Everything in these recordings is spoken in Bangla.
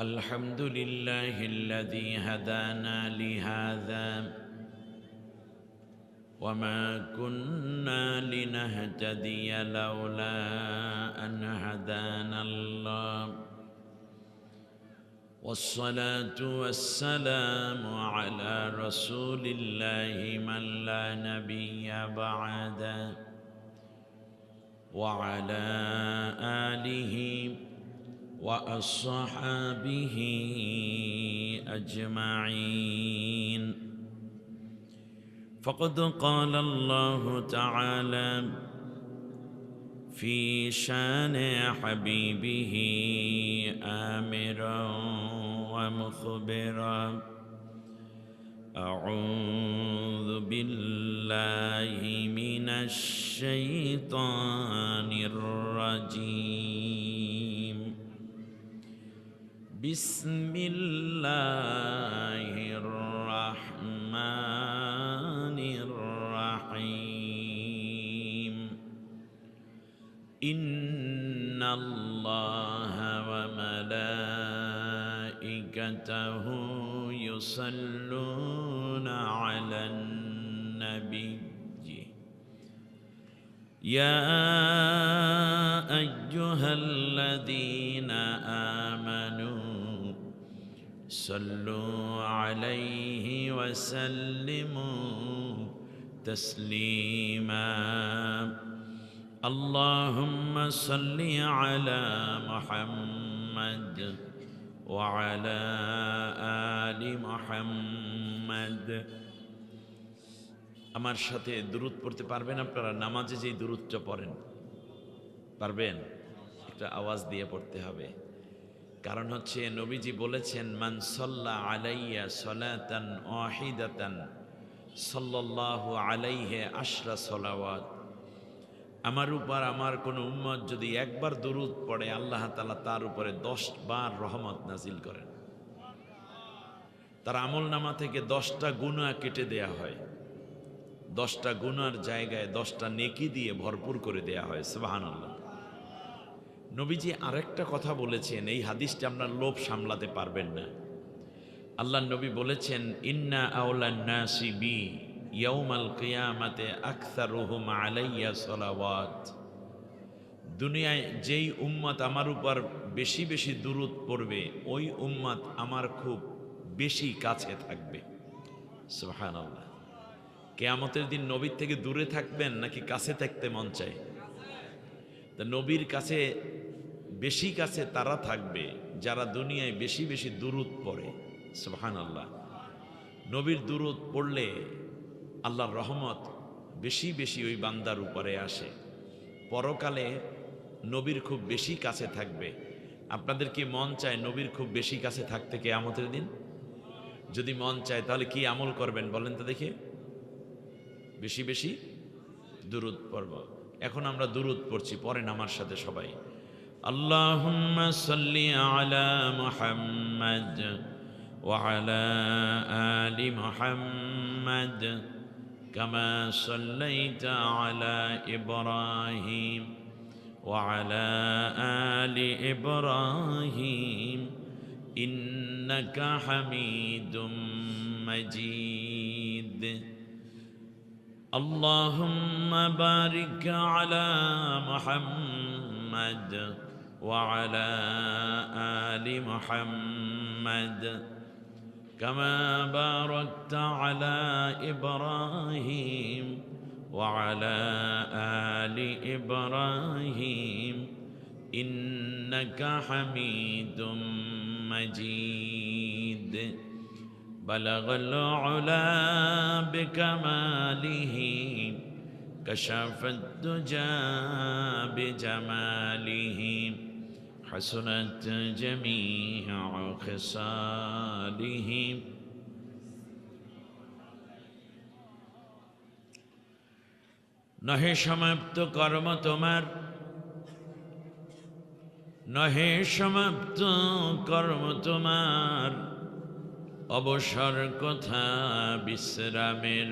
الحمد لله الذي هدانا لهذا وما كنا لنهتدي لولا أن هدانا الله والصلاة والسلام على رسول الله من لا نبي بعده وعلى آله وأصحابه أجمعين. فقد قال الله تعالى في شان حبيبه آمرا ومخبرا: أعوذ بالله من الشيطان الرجيم. بسم الله الرحمن الرحيم. إن الله وملائكته يصلون على النبي يا أيها الذين آمنوا صلوا عليه وسلموا تسليما. اللهم صل على محمد وعلى آل محمد. আমার সাথে দুরূদ পড়তে পারবেন আপনারা? নামাজে যেই দুরূদটা পড়েন পারবেন? একটা আওয়াজ দিয়ে পড়তে হবে, কারণ হচ্ছে নবীজি বলেছেন, মান সাল্লা আলাইয়া সালাতান ওয়াহিদাতান সাল্লাল্লাহু আলাইহি আশরা সালাওয়াত। আমার উপর আমার কোন উম্মত যদি একবার দুরূদ পড়ে, আল্লাহ তাআলা তার উপরে 10 বার রহমত নাজিল করেন। তার আমল নামা থেকে 10টা গুনাহ কেটে দেয়া হয়, 10টা গুনার জায়গায় 10টা নেকি দিয়ে ভরপুর করে দেয়া হয়। সুবহানাল্লাহ। নবীজি আরেকটা কথা বলেছেন, এই হাদিসটা আপনার লোভ সামলাতে পারবেন না। আল্লাহ নবী বলেছেন, ইন্না আওলান নাসি বি ইয়াউমাল কিয়ামাতে আকসারুহুম আলাইয়া সালাওয়াত। দুনিয়ায় যেই উম্মত আমার উপর বেশি বেশি দুরূদ পড়বে, ওই উম্মত আমার খুব বেশি কাছে থাকবে। সুবহানাল্লাহ। কিয়ামতের দিন নবীর থেকে দূরে থাকবেন নাকি কাছে থাকতে মন চায়? তা নবীর কাছে বেশি কাছে তারা থাকবে যারা দুনিয়ায় বেশি বেশি দুরূদ পড়ে। সুবহানাল্লাহ। নবীর দুরূদ পড়লে আল্লাহর রহমত বেশি বেশি ওই বান্দার উপরে আসে। পরকালে নবীর খুব বেশি কাছে থাকবে। আপনাদের কি মন চায় নবীর খুব বেশি কাছে থাকতে কিয়ামতের দিন? যদি মন চায় তাহলে কি আমল করবেন বলেন তো দেখি? বেশি বেশি দুরূদ পড়ব। এখন আমরা দুরূদ পড়ছি, পড়েন আমার সাথে সবাই। আল্লাহুম্মা সাল্লি আলা মুহাম্মাদ ওয়া আলা আলি মুহাম্মাদ কামা সাল্লাইতা আলা ইব্রাহিম ওয়া আলা আলি ইব্রাহিম ইন্নাকা হামিদুম মাজিদ। اللهم بارك على محمد وعلى آل محمد كما باركت على إبراهيم وعلى آل إبراهيم إنك حميد مجيد. بلغ العلا بكماله كشف الدجى بجماله حسنت جميع خصاله. নহে সমাপ্ত কর্ম তোমার, নহে সমাপ্ত কর্ম তোমার, অবসর কথা বিশ্রামের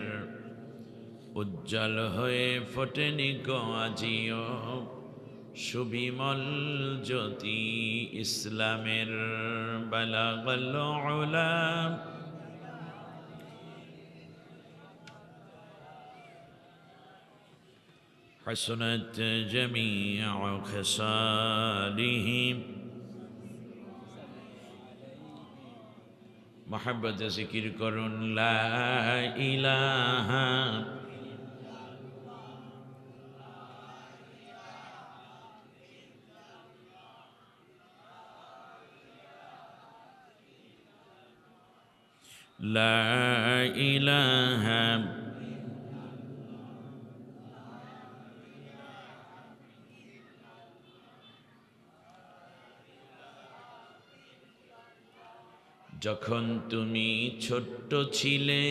উজ্জ্বল হয়ে ফোটেনি গো আজিও সুবিমল জ্যোতি ইসলামের বালাগাল উলা حسنت جميع خصاله محبت ذکر کرن لا الہ لا الہ যখন তুমি ছোট্ট ছিলে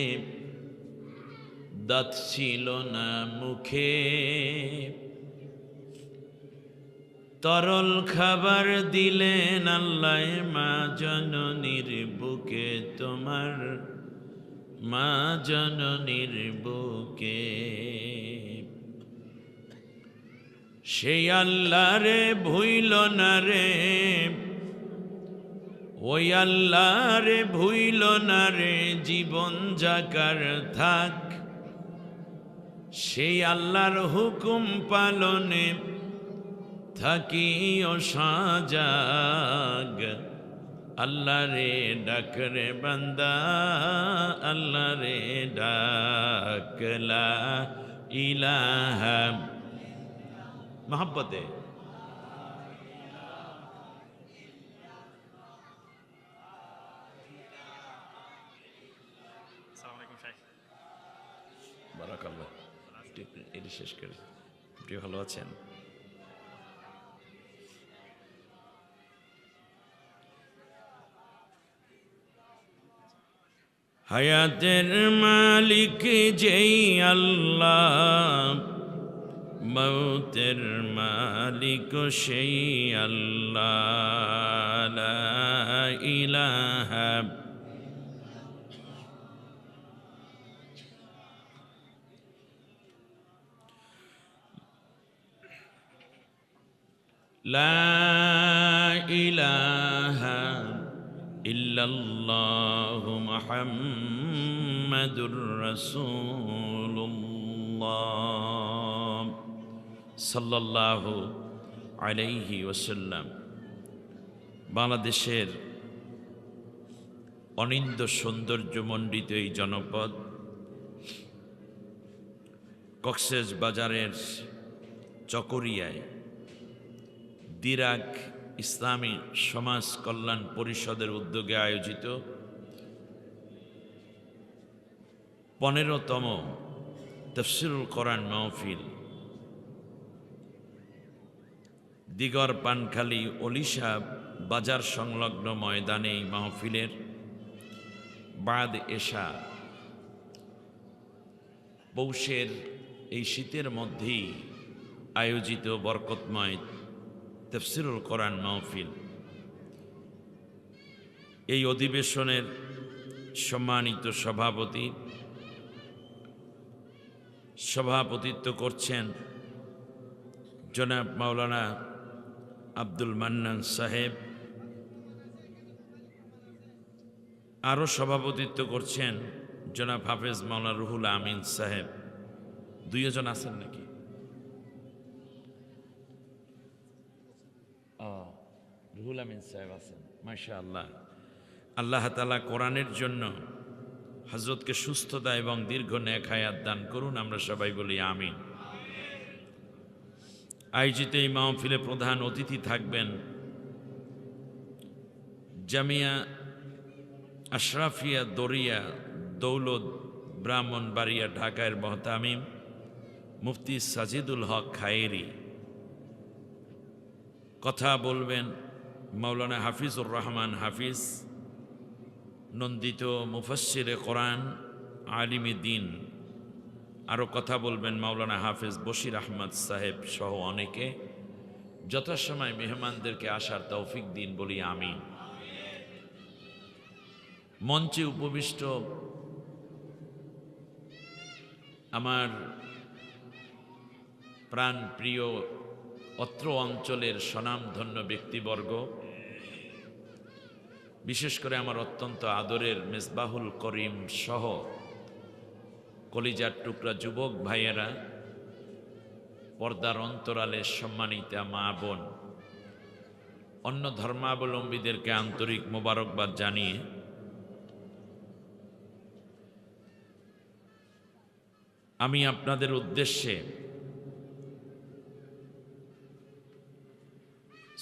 দাঁত ছিল না মুখে তরল খাবার দিলেন আল্লাহ মা জননীর বুকে তোমার মা জননীর বুকে সেই আল্লাহ রে ভুইল না রে ওই আল্লাহ রে ভুইল না রে জীবন যাকার থাক সেই আল্লাহর হুকুম পালনে থাকিও সজাগ আল্লাহ রে ডাক রে বান্দা আল্লাহ রে ডাক লা ইলাহা মোহাব্বতে বারাকাল্লাহ এটি শেষ করি। আপনি ভালো আছেন? হায়াতের মালিক যেই আল্লাহ মৌতের মালিক সেই আল্লাহ লা ইলাহা লা ইলাহা ইল্লাল্লাহু মুহাম্মাদুর রাসূলুল্লাহ সাল্লাল্লাহু আলাইহি ওয়াসাল্লাম। বাংলাদেশের অনিন্দ সৌন্দর্যমণ্ডিত এই জনপদ কক্সেস বাজারের চকরিয়ায় দিরাক ইসলামী সমাজ কল্যাণ পরিষদের উদ্যোগে আয়োজিত 15তম তাফসীরুল কোরআন মাহফিল দিগর পানখালী ওলিশা বাজার সংলগ্ন ময়দানে এই মাহফিলের বাদ এশা পৌষের এই শীতের মধ্যেই আয়োজিত বরকতময় তাফসীরুল কোরআন মাহফিল। এই অধিবেশনের সম্মানিত সভাপতিত্ব করছেন জনাব মাওলানা আব্দুল মান্নান সাহেব। আরও সভাপতিত্ব করছেন জনাব হাফেজ মাওলানা রুহুল আমিন সাহেব। দুইজন আছেন নাকি? রুহুল আমিন সাহেব আছেন, মাশাআল্লাহ। আল্লাহ তাআলা কোরআনের জন্য হযরতকে সুস্থতা এবং দীর্ঘ নেক হায়াত দান করুন, আমরা সবাই বলি আমিন। আয়োজিত এই মাহফিলে প্রধান অতিথি থাকবেন জামিয়া আশরাফিয়া দরিয়া দৌলত ব্রাহ্মণবাড়িয়া ঢাকার মহতামিম মুফতি সাজিদুল হক খায়েরি। কথা বলবেন মাওলানা হাফিজুর রহমান হাফিজ, নন্দিত মুফাসসিরে কোরআন আলিমে দ্বীন। আরও কথা বলবেন মাওলানা হাফিজ বশির আহমদ সাহেব সহ অনেকে। যথাসময় মেহমানদেরকে আসার তৌফিক দিন, বলি আমিন। মঞ্চে উপবিষ্ট আমার প্রাণ প্রিয় অত্র অঞ্চলের স্বনামধন্য ব্যক্তিবর্গ, বিশেষ করে আমার অত্যন্ত আদরের মেজবাহুল করিম সহ কলিজার টুকরা যুবক ভাইয়েরা, পর্দার অন্তরালে সম্মানিতা মা বোন, অন্য ধর্মাবলম্বীদেরকে আন্তরিক মোবারকবাদ জানিয়ে আমি আপনাদের উদ্দেশ্যে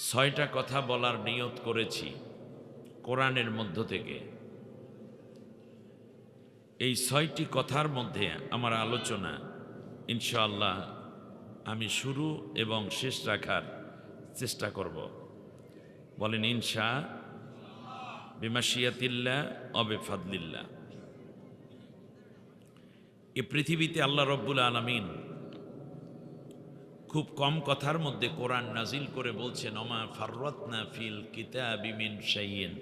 6টা কথা বলার নিয়ত করেছি কোরআনের মধ্য থেকে। এই 6টি কথার মধ্যে আমার আলোচনা ইনশাআল্লাহ আমি শুরু এবং শেষ রাখার চেষ্টা করব। বলেন ইনশা বিমাশিয়াতিল্লাহ ওয়া বিফাদলিল্লাহ। এই পৃথিবীতে আল্লাহ রব্বুল আলামিন খুব কম কথার মধ্যে কোরআন নাজিল করে বলছেন, ওমা ফাররাতনা ফিল কিতাবি মিন শাইইন।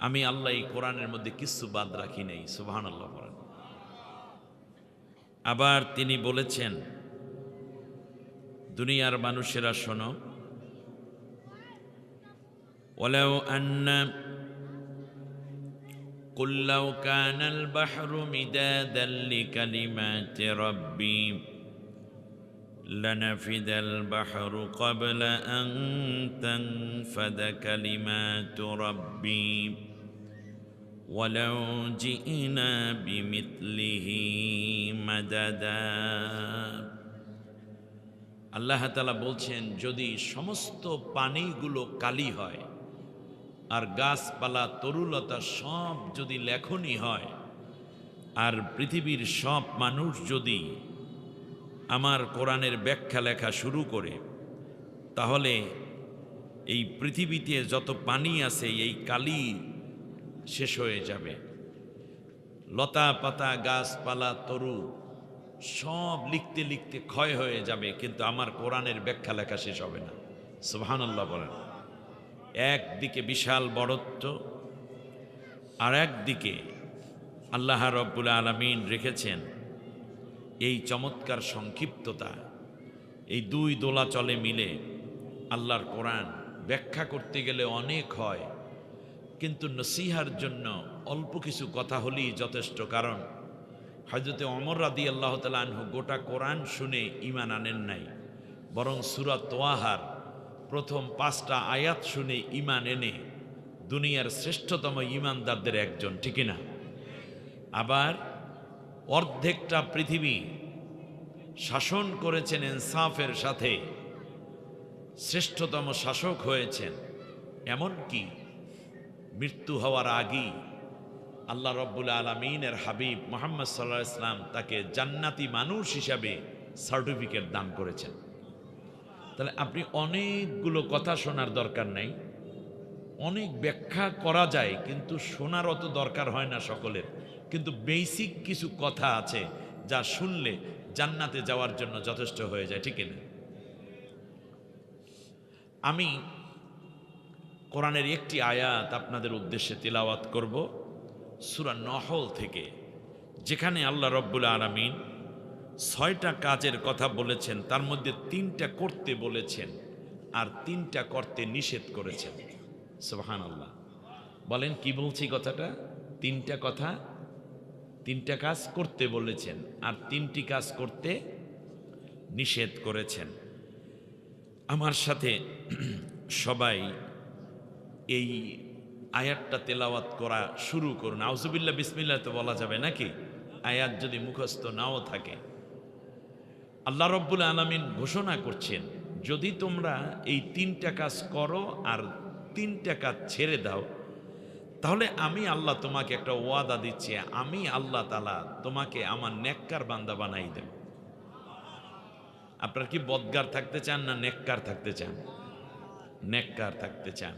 আমি আল্লাহ এই কোরআনের মধ্যে কিছু বাদ রাখি নাই। সুবহানাল্লাহ বলেন। আবার তিনি বলেছেন, দুনিয়ার মানুষেরা শোনো, ওয়ালাউ আন্না কুল লাউ কানাল বাহরু মিদাদান লিকালিমাতি রাব্বি লানাফিদাল বাহরু ক্বাবলা আন তানফাদা কালিমাতু রাব্বি ওয়ালাউ জিইনা বিমিথলিহি মাদাদা। আল্লাহ তাআলা বলছেন, যদি সমস্ত পানিগুলো কালি হয় আর গাছপালা তরুলতা সব যদি লেখনী হয় আর পৃথিবীর সব মানুষ যদি আমার কোরআনের ব্যাখ্যা লেখা শুরু করে, তাহলে এই পৃথিবীতে যত পানি আছে এই কালি শেষ হয়ে যাবে। লতা পাতা গাছপালা তরু সব লিখতে লিখতে ক্ষয় হয়ে যাবে, কিন্তু আমার কোরআনের ব্যাখ্যা লেখা শেষ হবে না। সুবহানাল্লাহ বলেন। একদিকে বিশাল বড়ত্ব, আর একদিকে আল্লাহ রব্বুল আলামিন রেখেছেন এই চমৎকার সংক্ষিপ্ততা। এই দুই দোলাচলে মিলে আল্লাহর কোরআন ব্যাখ্যা করতে গেলে অনেক হয়, কিন্তু নসিহার জন্য অল্প কিছু কথা হলেই যথেষ্ট। কারণ হযরতে ওমর রাদিয়াল্লাহু তাআলা আনহু গোটা কোরআন শুনে ঈমান আনেন নাই, বরং সূরা তোয়াহার প্রথম 5টা আয়াত শুনে ঈমান এনে দুনিয়ার শ্রেষ্ঠতম ঈমানদারদের একজন, ঠিক না? আবার অর্ধেকটা পৃথিবী শাসন করেছেন ইনসাফের সাথে, শ্রেষ্ঠতম শাসক হয়েছেন। এমনকি মৃত্যু হওয়ার আগেই আল্লাহ রব্বুল আলামিনের হাবিব মুহাম্মদ সাল্লাল্লাহু আলাইহি ওয়াসাল্লাম তাকে জান্নাতি মানুষ হিসাবে সার্টিফিকেট দান করেছেন। তাহলে আপনি অনেকগুলো কথা শোনার দরকার নাই, অনেক ব্যাখ্যা করা যায় কিন্তু শোনার অত দরকার হয় না সকলের। কিন্তু বেসিক কিছু কথা আছে যা শুনলে জান্নাতে যাওয়ার জন্য যথেষ্ট হয়ে যায়, ঠিক না? আমি কোরআনের একটি আয়াত আপনাদের উদ্দেশ্যে তিলাওয়াত করব, সূরা নহল থেকে, যেখানে আল্লাহ রব্বুল আলামিন 6টা কাজের কথা বলেছেন, তার মধ্যে 3টা করতে বলেছেন আর 3টা করতে নিষেধ করেছেন। সুবহানাল্লাহ বলেন, কি বলছি কথাটা? 3টা কথা, 3টা কাজ করতে বলেছেন আর 3টি কাজ করতে নিষেধ করেছেন। আমার সাথে সবাই এই আয়াতটা তেলাওয়াত করা শুরু করুন। আউযুবিল্লাহ বিসমিল্লাহ তো বলা যাবে নাকি, আয়াত যদি মুখস্থ নাও থাকে। আল্লাহ রব্বুল আলামিন ঘোষণা করছেন, যদি তোমরা এই 3টা কাজ করো আর 3টা কাজ ছেড়ে দাও, তাহলে আমি আল্লাহ তোমাকে একটা ওয়াদা দিচ্ছি, আমি আল্লাহ তাআলা তোমাকে আমার নেককার বান্দা বানাই দেব। আপনারা কি বদগার থাকতে চান না নেককার থাকতে চান? নেককার থাকতে চান।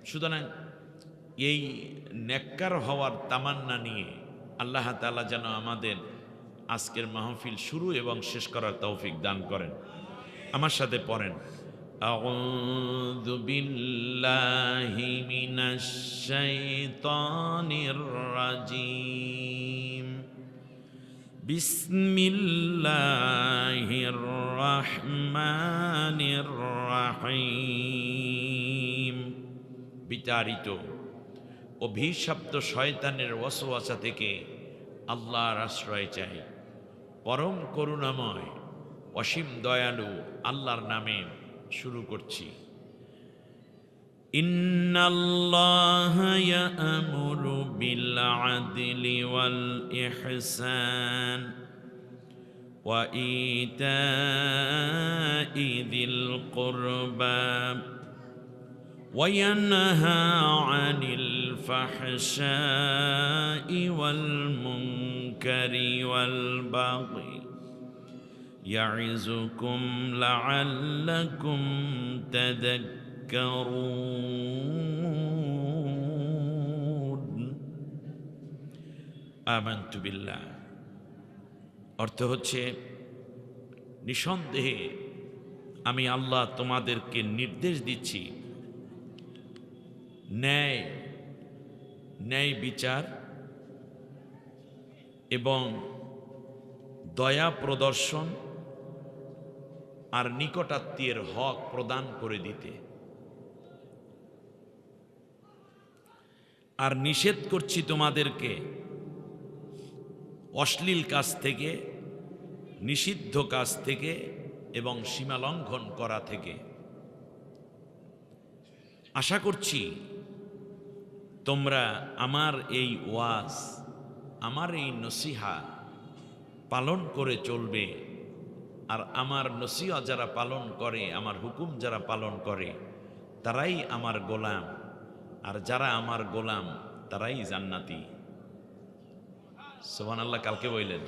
সুতরাং এই নেককার হওয়ার তামান্না নিয়ে আল্লাহ তাআলা যেন আমাদের আজকের মাহফিল শুরু এবং শেষ করার তৌফিক দান করেন। আমার সাথে পড়েন, আউযু বিল্লাহি মিনাশ শাইতানির রাজিম, বিসমিল্লাহির রহমানির রহিম। বিতাড়িত অভিশপ্ত শয়তানের ওয়াসওয়াসা থেকে আল্লাহর আশ্রয় চাই। পরম করুণাময় অসীম দয়ালু আল্লাহর নামে শুরু করছি। ইন্নাল্লাহা ইয়া'মুরু বিল আদলি ওয়াল ইহসান ওয়া ইতা'i যিল কুরবা ওয়া ইয়ানহা আনিল ফাহশাই ওয়াল মুনকারি ওয়াল বাগি ইয়া'iযুকুম লা'আল্লাকুম তাযাক্কারুন। আমানতু বিল্লাহ অর্থ হচ্ছে, নিঃসন্দেহে আমি আল্লাহ তোমাদেরকে নির্দেশ দিচ্ছি ন্যায় বিচার এবং দয়া প্রদর্শন আর নিকটাত্মীয়ের হক প্রদান করে দিতে। আর নিষেধ করছি তোমাদেরকে অশ্লীল কাজ থেকে, নিষিদ্ধ কাজ থেকে এবং সীমালঙ্ঘন করা থেকে। আশা করছি তোমরা আমার এই ওয়াজ, আমার এই নসিহা পালন করে চলবে। আর আমার নসিহা যারা পালন করে, আমার হুকুম যারা পালন করে, তারাই আমার গোলাম। আর যারা আমার গোলাম তারাই জান্নাতি। সুবহানাল্লাহ। কালকে বললেন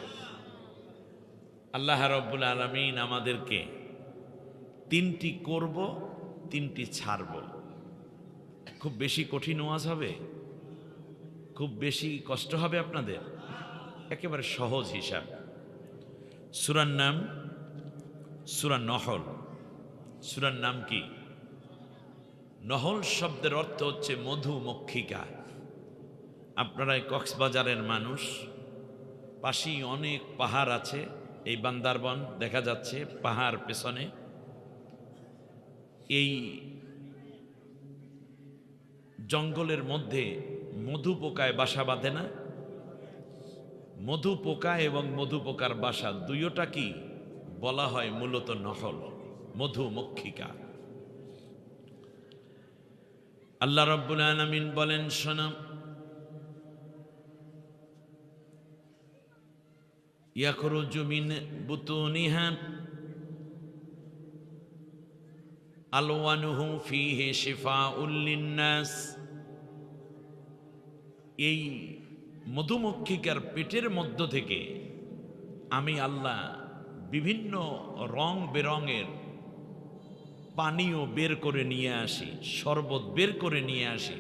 আল্লাহ রাব্বুল আলামিন আমাদেরকে তিনটি করব, তিনটি ছাড়ব। খুব বেশি কঠিন ওয়াজ হবে? খুব বেশি কষ্ট হবে আপনাদের? একেবারে সহজ হিসাব। সূরার নাম সূরা নহল। সূরার নাম কি? নহল শব্দের অর্থ হচ্ছে মধুমক্ষিকা। আপনারা কক্সবাজারের মানুষ, পাশেই অনেক পাহাড় আছে। এই বান্দারবন দেখা যাচ্ছে পাহাড় পেছনে। এই জঙ্গলের মধ্যে মধু পোকায় বাসা বাঁধে না? মধু পোকা এবং মধু পোকার বাসা দুইটা কি বলা হয় মূলত নহল, মধুমক্ষিকা। আল্লাহ রাব্বুল আলামিন বলেন, শোনো, ইয়াখরুজু মিন বুতুনিহা আলওয়ানুহু ফীহি শিফাউল লিন্নাস। এই মধুমক্ষিকার পেটের মধ্য থেকে আমি আল্লাহ বিভিন্ন রং বেরঙের পানীয় বের করে নিয়ে আসি, শরবত বের করে নিয়ে আসি,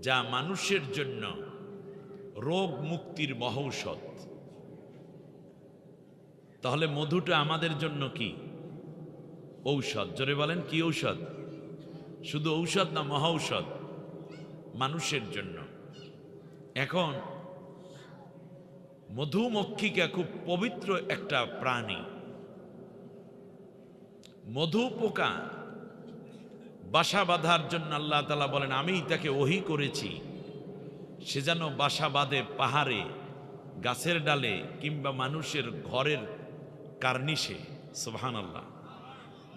যা মানুষের জন্য রোগ মুক্তির মহৌষধ। তাহলে মধুটা আমাদের জন্য কি? ঔষধ। জোরে বলেন, কি ঔষধ? শুধু ঔষধ না, মহৌষধ মানুষের জন্য। এখন মধুমক্ষিকা খুব পবিত্র একটা প্রাণী। মধু পোকা বাসা বাঁধার জন্য আল্লাহ তাআলা বলেন, আমি তাকে ওহী করেছি, সে যেন বাসা বাঁধে পাহাড়ে, গাছের ডালে কিংবা মানুষের ঘরের কার্নিশে। সুবহানাল্লাহ।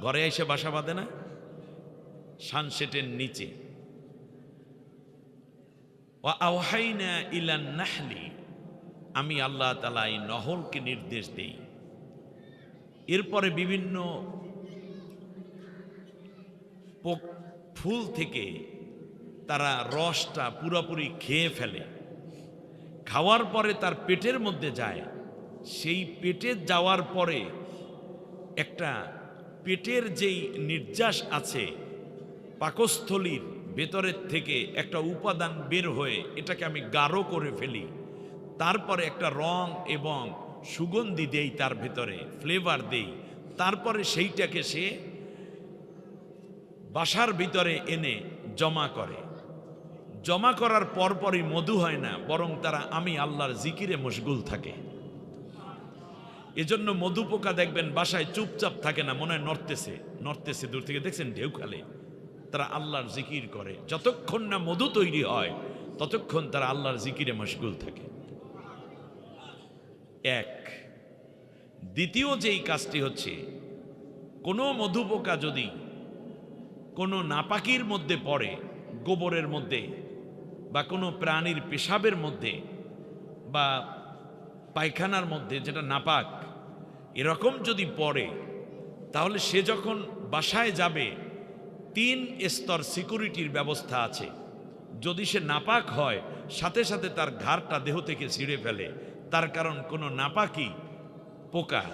ঘরে এসে বাসা বাঁধে না, সানসেটের নিচে। ওয়া আওহাইনা ইলান নাহলি, আমি আল্লাহ তাআলা এই নহলকে নির্দেশ দেই। এরপরে বিভিন্ন ফুল থেকে তারা রসটা পুরোপুরি খেয়ে ফেলে। খাওয়ার পরে তার পেটের মধ্যে যায়। সেই পেটে যাওয়ার পরে একটা পেটের যেই নির্যাস আছে, পাকস্থলীর ভেতরের থেকে একটা উপাদান বের হয়ে এটাকে আমি গাঢ় করে ফেলি। তারপরে একটা রং এবং সুগন্ধি দেই, তার ভেতরে ফ্লেভার দেই। তারপরে সেইটাকে সে বাসার ভিতরে এনে জমা করে। জমা করার পরপরই মধু হয় না, বরং তারা আমি আল্লাহর জিকিরে মশগুল থাকে। এজন্য মধু পোকা দেখবেন বাসায় চুপচাপ থাকে না, মনে হয় নড়তেছে নড়তেছে, দূর থেকে দেখছেন ঢেউ খেলে। তারা আল্লাহর জিকির করে, যতক্ষণ না মধু তৈরি হয় ততক্ষণ তারা আল্লাহর জিকিরে মশগুল থাকে। এক। দ্বিতীয় যেই কাজটি হচ্ছে, কোনো মধু পোকা যদি কোনো নাপাকির মধ্যে পড়ে, গোবরের মধ্যে বা কোনো প্রাণীর পেশাবের মধ্যে বা পায়খানার মধ্যে, যেটা নাপাক, এরকম যদি পড়ে, তাহলে সে যখন বাসায় যাবে 3 স্তর সিকিউরিটির ব্যবস্থা আছে। যদি সে নাপাক হয়, সাথে সাথে তার ঘাড়টা দেহ থেকে ছিঁড়ে ফেলে। তার কারণ কোনো নাপাকি পোকা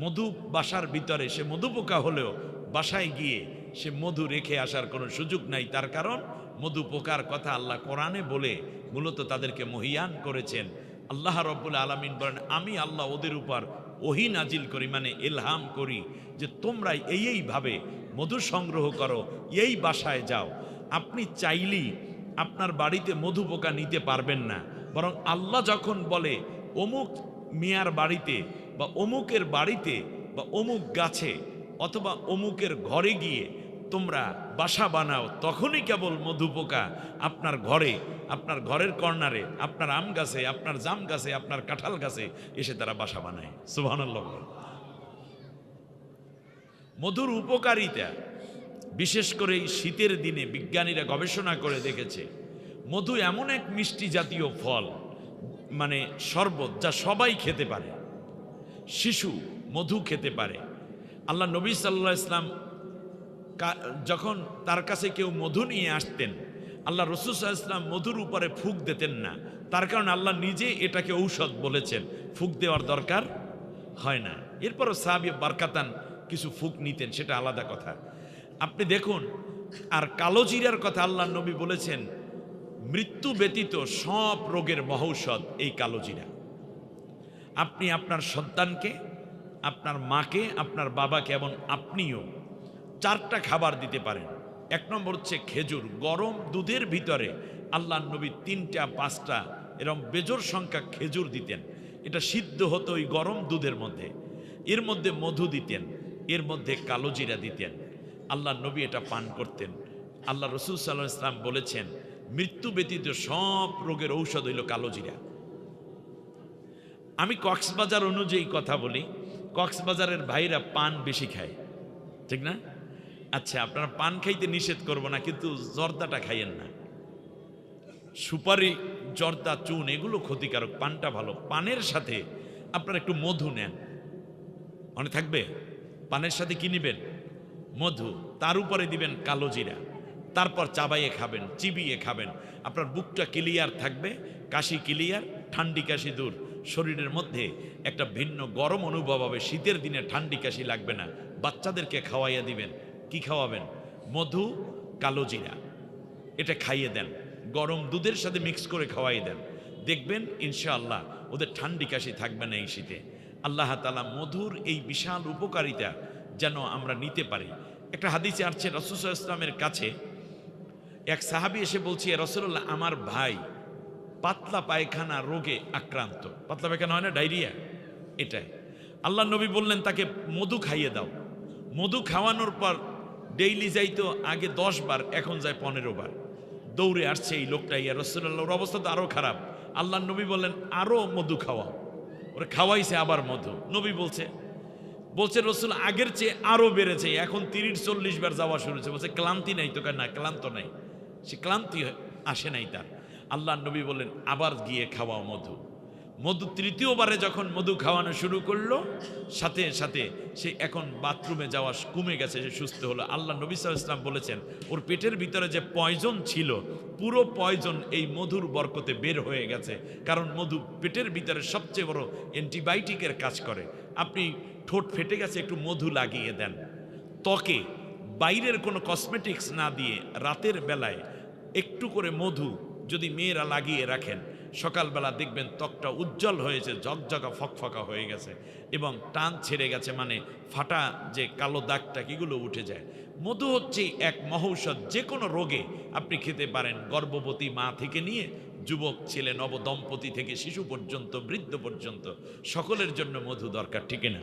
মধু বাসার ভিতরে, সে মধু পোকা হলেও বাসায় গিয়ে সে মধু রেখে আসার কোনো সুযোগ নাই। তার কারণ মধু পোকার কথা আল্লাহ কোরআনে বলে মূলত তাদেরকে মহিয়ান করেছেন। আল্লাহ রব্বুল আলামিন বলেন, আমি আল্লাহ ওদের উপর ওহী নাজিল করি, মানে ইলহাম করি, যে তোমরা এইভাবে মধু সংগ্রহ করো, এই বাসায় যাও। আপনি চাইলেই আপনার বাড়িতে মধু পোকা নিতে পারবেন না, বরং আল্লাহ যখন বলে অমুক মিয়ার বাড়িতে বা অমুকের বাড়িতে বা অমুক গাছে অথবা অমুকের ঘরে গিয়ে তোমরা বাসা বানাও, তখনই কেবল মধু পোকা আপনার ঘরে, আপনার ঘরের কর্নারে, আপনার আম গাছে, আপনার জাম গাছে, আপনার কাঁঠাল গাছে এসে তারা বাসা বানায়। সুবহানাল্লাহ। মধুর উপকারিতা, বিশেষ করে এই শীতের দিনে বিজ্ঞানীরা গবেষণা করে দেখেছে, মধু এমন এক মিষ্টি জাতীয় ফল, মানে শরবত, যা সবাই খেতে পারে। শিশু মধু খেতে পারে। আল্লাহ নবী সাল্লাল্লাহু আলাইহি ওয়াসাল্লাম যখন তার কাছে কেউ মধু নিয়ে আসতেন, আল্লাহ রাসূল সাল্লাল্লাহু আলাইহি ওয়াসাল্লাম মধুর উপরে ফুঁক দিতেন না। তার কারণ আল্লাহ নিজে এটাকে ঔষধ বলেছেন, ফুঁক দেওয়ার দরকার হয় না। এরপরও সাহাবী বারকাতান কিছু ফুঁক নিতেন, সেটা আলাদা কথা। আপনি দেখুন, আর কালো জিরার কথা আল্লাহ নবী বলেছেন, মৃত্যু ব্যতীত সব রোগের মহৌষধ এই কালো জিরা। আপনি আপনার সন্তানকে, আপনার মাকে, আপনার বাবাকে এবং আপনিও 4টা খাবার দিতে পারেন। 1 নম্বর হচ্ছে খেজুর। গরম দুধের ভিতরে আল্লাহ নবী 3টা 5টা এরকম বেজোর সংখ্যা খেজুর দিতেন। এটা সিদ্ধ হতো ওই গরম দুধের মধ্যে। এর মধ্যে মধু দিতেন, এর মধ্যে কালো জিরা দিতেন। আল্লাহ নবী এটা পান করতেন। আল্লাহ রাসূল সাল্লাল্লাহু আলাইহি ওয়াসাল্লাম বলেছেন, মৃত্যু ব্যতীত সব রোগের ঔষধ হইল কালো জিরা। আমি কক্সবাজার অনুযায়ী কথা বলি, কক্সবাজারের ভাইরা পান বেশি খায়, ঠিক না? আচ্ছা, আপনারা পান খাইতে নিষেধ করব না, কিন্তু জর্দাটা খাইয়েন না। সুপারি, জর্দা, চুন এগুলো ক্ষতিকারক, পানটা ভালো। পানের সাথে আপনারা একটু মধু নেন, মনে থাকবে। পানের সাথে কি নিবেন? মধু, তার উপরে দিবেন কালো জিরা, তারপর চাবাইয়ে খাবেন, চিবিয়ে খাবেন। আপনার বুকটা ক্লিয়ার থাকবে, কাশি ক্লিয়ার, ঠান্ডি কাশি দূর, শরীরের মধ্যে একটা ভিন্ন গরম অনুভব হবে। শীতের দিনে ঠান্ডি কাশি লাগবে না। বাচ্চাদেরকে খাওয়াইয়া দিবেন। কি খাওয়াবেন? মধু, কালো জিরা, এটা খাইয়ে দেন, গরম দুধের সাথে মিক্স করে খাওয়াই দেন। দেখবেন ইনশাআল্লাহ ওদের ঠান্ডি কাশি থাকবে না এই শীতে। আল্লাহ তাআলা মধুর এই বিশাল উপকারিতা যেন আমরা নিতে পারি। একটা হাদিসে আসছে, রাসূল সাল্লাল্লাহু আলাইহি ওয়াসাল্লামের কাছে এক সাহাবী এসে বলছে, ইয়া রাসূলুল্লাহ, আমার ভাই পাতলা পায়খানা রোগে আক্রান্ত। পাতলা পায়খানা হয় না, ডায়রিয়া, এটাই। আল্লাহ নবী বললেন তাকে মধু খাইয়ে দাও। মধু খাওয়ানোর পর ডেইলি যাইতো আগে 10 বার, এখন যায় 15 বার। দৌড়ে আসছে এই লোকটা, ইয়া রাসূলুল্লাহ, ওর অবস্থা তো আরো খারাপ। আল্লাহ নবী বললেন আরো মধু খাওয়াও। ওরা খাওয়াইছে আবার মধু। নবী বলছে রাসূল আগের চেয়ে আরো বেড়েছে, এখন 30-40 বার যাওয়া শুরু হয়েছে। বলছে ক্লান্তি নাই তো? না, ক্লান্ত নাই, সে ক্লান্তি আসে নাই তার। আল্লাহ নবী বললেন আবার গিয়ে খাওয়াও মধু। মধু তৃতীয়বারে যখন মধু খাওয়ানো শুরু করলো, সাথে সাথে সে এখন বাথরুমে যাওয়া কমে গেছে, সে সুস্থ হলো। আল্লাহ নবী সাল্লাল্লাহু আলাইহি ওয়াসাল্লাম বলেছেন ওর পেটের ভিতরে যে পয়জন ছিল, পুরো পয়জন এই মধুর বরকতে বের হয়ে গেছে। কারণ মধু পেটের ভিতরে সবচেয়ে বড় অ্যান্টিবায়োটিকের কাজ করে। আপনি ঠোঁট ফেটে গেছে, একটু মধু লাগিয়ে দেন। ত্বকে বাইরের কোনো কসমেটিক্স না দিয়ে রাতের বেলায় একটু করে মধু যদি মেয়েরা লাগিয়ে রাখেন, সকালবেলা দেখবেন ত্বকটা উজ্জ্বল হয়েছে, ঝকঝকা ফকফকা হয়ে গেছে এবং টান ছেড়ে গেছে, মানে ফাটা যে কালো দাগটা এগুলো উঠে যায়। মধু হচ্ছে এক মহৌষধ, যে কোনো রোগে আপনি খেতে পারেন, গর্ভবতী মা থেকে নিয়ে যুবক ছেলে নবদম্পতি থেকে শিশু পর্যন্ত বৃদ্ধ পর্যন্ত সকলের জন্য মধু দরকার, ঠিক না?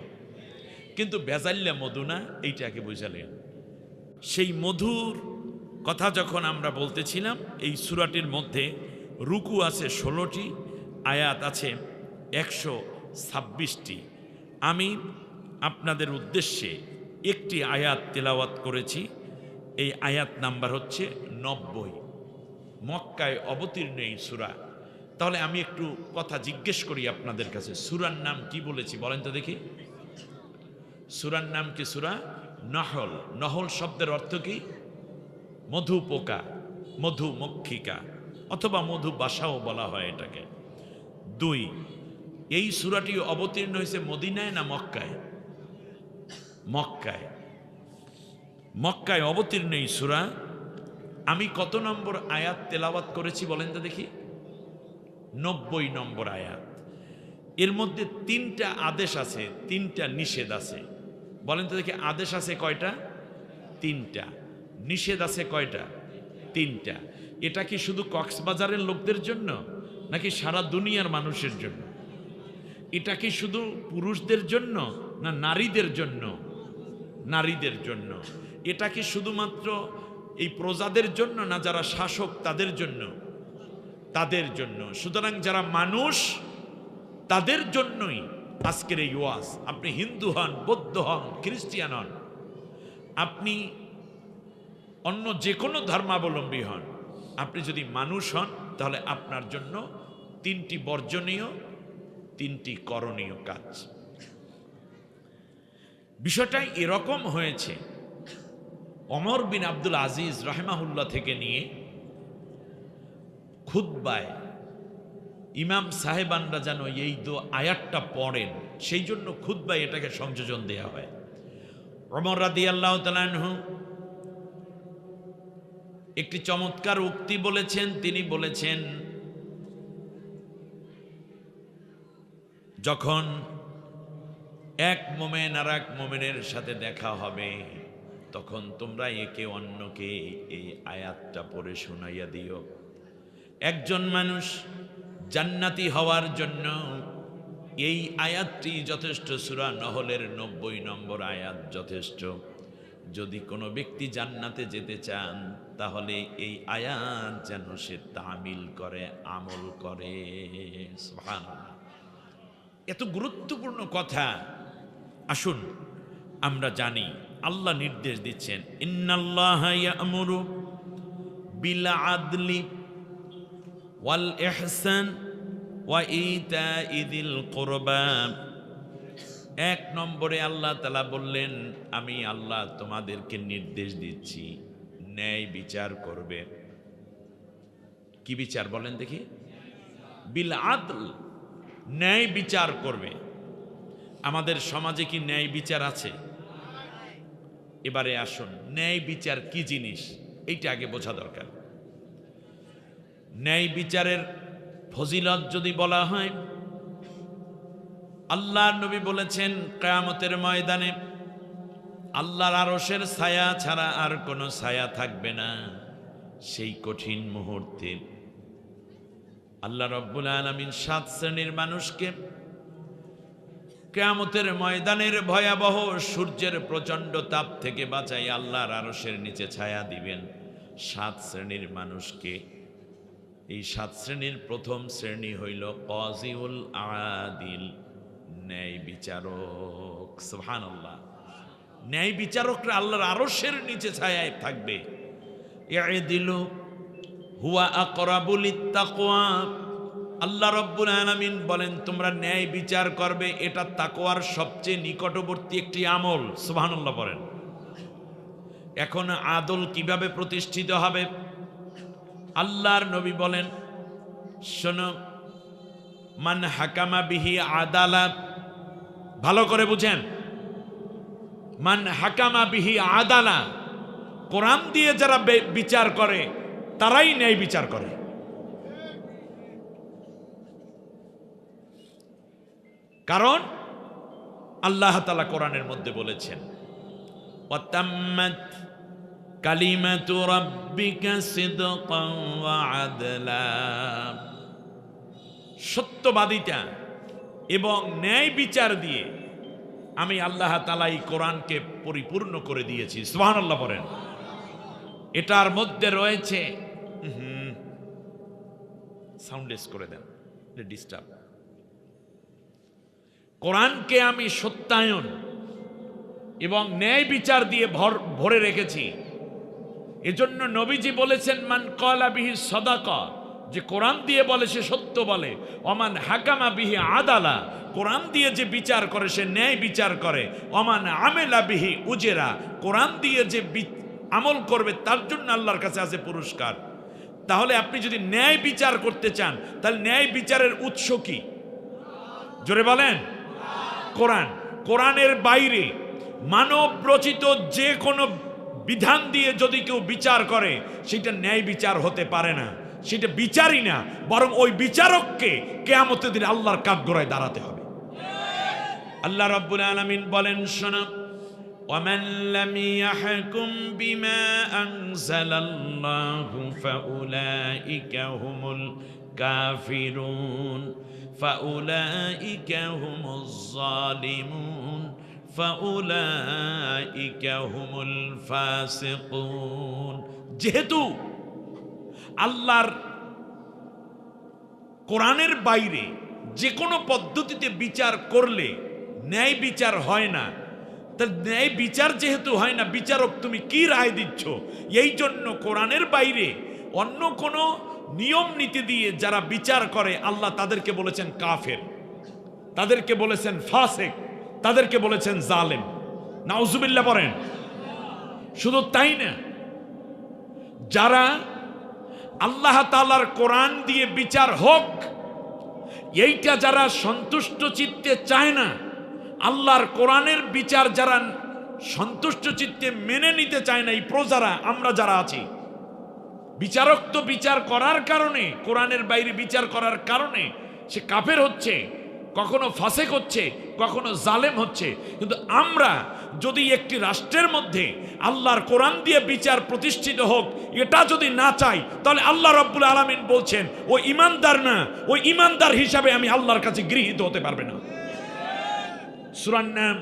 কিন্তু ভেজাল্লা মধু না, এইটাকে বুঝালেন। সেই মধুর কথা যখন আমরা বলতেছিলাম, এই সূরাটির মধ্যে রুকু আছে 16টি, আয়াত আছে 126টি। আমি আপনাদের উদ্দেশ্যে একটি আয়াত তেলাওয়াত করেছি, এই আয়াত নাম্বার হচ্ছে 90। মক্কায় অবতীর্ণ এই সূরা। তাহলে আমি একটু কথা জিজ্ঞেস করি আপনাদের কাছে, সূরার নাম কি বলেছি বলেন তো দেখি? সূরার নাম কি? সূরা নহল। নহল শব্দের অর্থ কি? মধু পোকা, মধু মক্ষিকা, অথবা মধু বাসাও বলা হয় এটাকে। 2, এই সূরাটি অবতীর্ণ হয়েছে মদিনায় না মক্কায়? মক্কায়। মক্কায় অবতীর্ণ এই সূরা। আমি কত নম্বর আয়াত তেলাওয়াত করেছি বলেন তো দেখি? 90 নম্বর আয়াত। এর মধ্যে 3টা আদেশ আছে, 3টা নিষেধ আছে। বলেন তো দেখি, আদেশ আছে কয়টা? 3টা। নিষেধ আছে কয়টা? 3টা। এটা কি শুধু কক্সবাজারের লোকদের জন্য নাকি সারা দুনিয়ার মানুষের জন্য? এটা কি শুধু পুরুষদের জন্য না নারীদের জন্য? নারীদের জন্য। এটা কি শুধুমাত্র এই প্রজাদের জন্য না যারা শাসক তাদের জন্য? তাদের জন্য। সুতরাং যারা মানুষ তাদের জন্যই আজকের এই ওয়াজ। আপনি হিন্দু হন, বৌদ্ধ হন, খ্রিস্টিয়ান হন, আপনি অন্য যে কোনো ধর্মাবলম্বী হন, আপনি যদি মানুষ হন তাহলে আপনার জন্য 3টি বর্জনীয়, 3টি করণীয় কাজ। বিষয়টা এরকম হয়েছে, ওমর বিন আব্দুল আজিজ রাহিমাহুল্লাহ থেকে নিয়ে খুতবায় ইমাম সাহেবানরা যেন এই আয়াতটা পড়েন, সেই জন্য খুতবায় এটাকে সংযোজন দেয়া হয়। ওমর রাদিয়াল্লাহু তাআলা আনহু একটি চমৎকার উক্তি বলেছেন। তিনি বলেছেন, যখন এক মোমেন আর এক মোমেনের সাথে দেখা হবে তখন তোমরা একে অন্যকে এই আয়াতটা পড়ে শোনাইয়া দিও। একজন মানুষ জান্নাতি হওয়ার জন্য এই আয়াতটি যথেষ্ট। সূরা নহলের 90 নম্বর আয়াত যথেষ্ট। যদি কোনো ব্যক্তি জান্নাতে যেতে চান তাহলে এই আয়াত যেন সে তামিল করে, আমল করে। সুবহানাল্লাহ, এত গুরুত্বপূর্ণ কথা। আসুন আমরা জানি, আল্লাহ নির্দেশ দিচ্ছেন, ইন্নাল্লাহা ইয়া'মুরু বিল আদলি ওয়াল ইহসান ওয়া ইতাই যিল কুরবা। 1 নম্বরে আল্লাহ তাআলা বললেন, আমি আল্লাহ তোমাদেরকে নির্দেশ দিচ্ছি ন্যায় বিচার করবে। কি বিচার বলেন দেখি? বিল আদল, ন্যায় বিচার করবে। আমাদের সমাজে কি ন্যায় বিচার আছে? এবারে আসুন, ন্যায় বিচার কি জিনিস এইটা আগে বোঝা দরকার। ন্যায় বিচারের ফজিলত যদি বলা হয়, আল্লাহর নবী বলেছেন, কিয়ামতের ময়দানে আল্লাহর আরশের ছায়া ছাড়া আর কোনো ছায়া থাকবে না। সেই কঠিন মুহূর্তে আল্লাহ রাব্বুল আলামিন 7 শ্রেণীর মানুষকে কিয়ামতের ময়দানের ভয়াবহ সূর্যের প্রচণ্ড তাপ থেকে বাঁচাই আল্লাহর আরশের নিচে ছায়া দিবেন 7 শ্রেণীর মানুষকে। এই 7 শ্রেণীর প্রথম শ্রেণী হইল কাযিউল আদিল, ন্যায় বিচারক। সুবহানাল্লাহ, ন্যায় বিচারকরা আল্লাহর আরশের নিচে ছায়ায় থাকবে। ইয়াদিলু হুয়া আকরাবু লিত্তাকওয়া, আল্লাহ রাব্বুল আলামিন বলেন তোমরা ন্যায় বিচার করবে, এটা তাকওয়ার সবচেয়ে নিকটবর্তী একটি আমল। সুবহানাল্লাহ বলেন। এখন আদল কিভাবে প্রতিষ্ঠিত হবে? আল্লাহর নবী বলেন, শোনো, মান হাকামা বিহি আদালা, ভালো করে বুঝেন, মান হাকামা বিহি আদালা, কোরআন দিয়ে যারা বিচার করে তারাই ন্যায় বিচার করে। কারণ আল্লাহ তাআলা কোরআনের মধ্যে বলেছেন, ওয়াতাম্মাত কালিমাতু রাব্বিকা সিদকান ওয়া আদলা, সত্যবাদিতা এবং ন্যায় বিচার দিয়ে আমি আল্লাহ তাআলা এই কোরআনকে পরিপূর্ণ করে দিয়েছি। সুবহানাল্লাহ বলেন। এটার মধ্যে রয়েছে সাউন্ডলেস করে দেন, ডিস্টার্ব। কোরআনকে আমি সত্যায়ন এবং ন্যায় বিচার দিয়ে ভরে রেখেছি। এজন্য নবীজি বলেছেন, মান ক্বালা বিহি সাদাকা, যে কোরআন দিয়ে বলে সে সত্য বলে, ওমান হাকামা বিহি আদালা, কোরআন দিয়ে যে বিচার করে সে ন্যায় বিচার করে, ওমান আমেলা বিহি উজেরা, কোরআন দিয়ে যে আমল করবে তার জন্য আল্লাহর কাছে আছে পুরস্কার। তাহলে আপনি যদি ন্যায় বিচার করতে চান, তাহলে ন্যায় বিচারের উৎস কি? জোরে বলেন। কোরআন। কোরআনের বাইরে মানব রচিত যে কোনো বিধান দিয়ে যদি কেউ বিচার করে, সেটা ন্যায় বিচার হতে পারে না, সেটা বিচারই না, বরং ওই বিচারককে কিয়ামতের দিন আল্লাহর কাঠগড়ায় দাঁড়াতে হবে। আল্লাহ রাব্বুল আলামিন বলেন, শোনো, ومن لم يحكم بما أنزل الله فأولئك هم الكافرون فأولئك هم الظالمون فأولئك هم الفاسقون। যেহেতু আল্লাহর কোরআনের বাইরে যে কোনো পদ্ধতিতে বিচার করলে ন্যায় বিচার হয় না, তার ন্যায় বিচার যেহেতু হয় না, বিচারক তুমি কি রায় দিচ্ছ? এই জন্য কোরআনের বাইরে অন্য কোনো নিয়ম নীতি দিয়ে যারা বিচার করে, আল্লাহ তাদেরকে বলেছেন কাফের, তাদেরকে বলেছেন ফাসিক, তাদেরকে বলেছেন জালেম। নাউজুবিল্লাহ পড়েন। শুধু তাই না, যারা আল্লাহ তাআলার কোরআন দিয়ে বিচার হোক এইটা যারা সন্তুষ্ট চিত্তে চায় না, আল্লাহর কোরআনের বিচার যারা সন্তুষ্ট চিত্তে মেনে নিতে চায় না, এই প্রজারা আমরা যারা আছি, বিচারক তো বিচার করার কারণে, কোরআনের বাইরে বিচার করার কারণে সে কাফের হচ্ছে, কখনো ফাসেক হচ্ছে, কখনো জালেম হচ্ছে। কিন্তু আমরা যদি একটি রাষ্ট্রের মধ্যে আল্লাহর কোরআন দিয়ে বিচার প্রতিষ্ঠিত হোক এটা যদি না চাই, তাহলে আল্লাহ রাব্বুল আলামিন বলছেন ও ঈমানদার না, ও ঈমানদার হিসাবে আমি আল্লাহর কাছে গৃহীত হতে পারবে না। সূরার নাম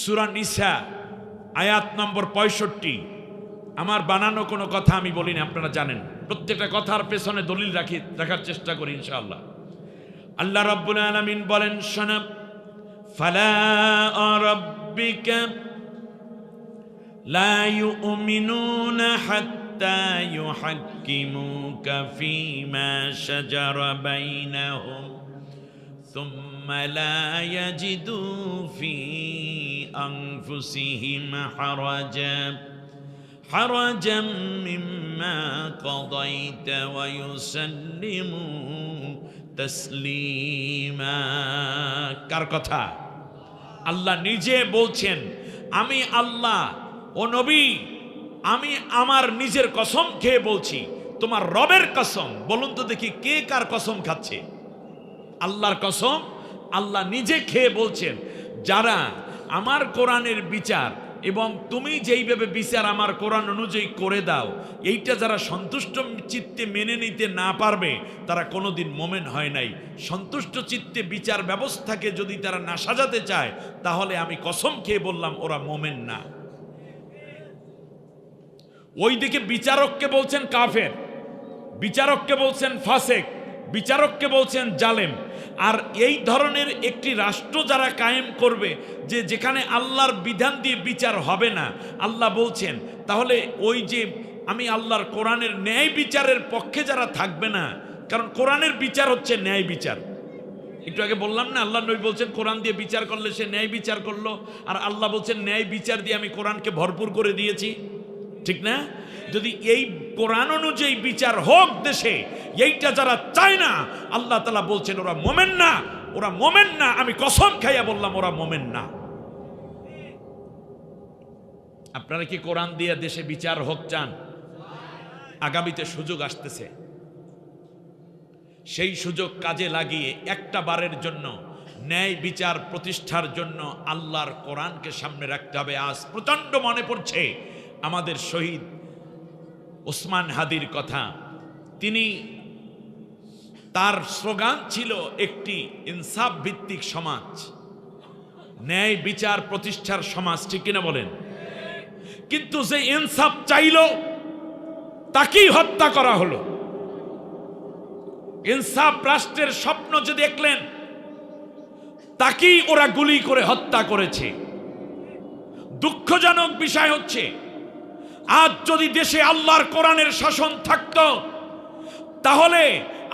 সূরা নিসা, আয়াত নম্বর 65। আমার বানানো কোনো কথা আমি বলি না, আপনারা জানেন। প্রত্যেকটা কথার পেছনে দলিল রাখার চেষ্টা করি ইনশাআল্লাহ। আল্লাহ রাব্বুল আলামিন বলেন, শোনো, ফালা রাব্বিকা লা ইউমিনুনা হাত্তা ইউহাক্কিমুকা ফীমা শাজারা বাইনাহুম সুম্মা লা ইয়াজিদু ফী আনফুসিহিম হারাজাম মিম্মা কাদাইতা ওয়া ইউসাল্লিমু তাসলিমা। কার কথা? আল্লাহ নিজে বলছেন, আমি আল্লাহ ও নবী, আমি আমার নিজের কসম খেয়ে বলছি, তোমার রবের কসম। বলুন তো দেখি কে কার কসম খাচ্ছে? আল্লাহর কসম। আল্লাহ নিজে খেয়ে বলছেন, যারা আমার কোরআনের বিচার এবং তুমি যেইভাবে বিচার আমার কোরআন অনুযায়ী করে দাও, এইটা যারা সন্তুষ্ট চিত্তে মেনে নিতে না পারবে তারা কোনোদিন মোমেন হয় নাই। সন্তুষ্ট চিত্তে বিচার ব্যবস্থাকে যদি তারা না সাজাতে চায়, তাহলে আমি কসম খেয়ে বললাম ওরা মোমেন না। ওইদিকে বিচারককে বলছেন কাফের, বিচারককে বলছেন ফাসেক, বিচারককে বলছেন জালেম। আর এই ধরনের একটি রাষ্ট্র যারা কায়েম করবে যে যেখানে আল্লাহর বিধান দিয়ে বিচার হবে না, আল্লাহ বলছেন, তাহলে ওই যে আমি আল্লাহর কোরআনের ন্যায় বিচারের পক্ষে যারা থাকবে না, কারণ কোরআনের বিচার হচ্ছে ন্যায় বিচার। একটু আগে বললাম না, আল্লাহ নবী বলছেন কোরআন দিয়ে বিচার করলে সে ন্যায় বিচার করলো, আর আল্লাহ বলছেন ন্যায় বিচার দিয়ে আমি কোরআনকে ভরপুর করে দিয়েছি, ঠিক না? যদি এই কোরআন অনুযায়ী বিচার হোক দেশে, এইটা যারা চায় না, আল্লাহ তাআলা বলছেন ওরা মোমেন না, ওরা মোমেন না। আমি কসম খাইয়া বললাম ওরা মোমেন না। আপনারা কি কোরআন দিয়ে দেশে বিচার হোক চান? আগামীতে সুযোগ আসতেছে, সেই সুযোগ কাজে লাগিয়ে একটা বারের জন্য ন্যায় বিচার প্রতিষ্ঠার জন্য আল্লাহর কোরআনকে সামনে রাখতে হবে। আজ প্রচন্ড মনে পড়ছে আমাদের শহীদ ওসমান হাদির কথা। তিনি তার স্লোগান ছিল একটি ইনসাফ ভিত্তিক সমাজ, ন্যায় বিচার প্রতিষ্ঠার সমাজ, ঠিক কিনা বলেন? কিন্তু যে ইনসাফ চাইল তাকেই হত্যা করা হলো। ইনসাফ রাষ্ট্রের স্বপ্ন যে দেখলেন তাকেই ওরা গুলি করে হত্যা করেছে। দুঃখজনক বিষয় হচ্ছে, আজ যদি দেশে আল্লাহর কোরআনের শাসন থাকতো তাহলে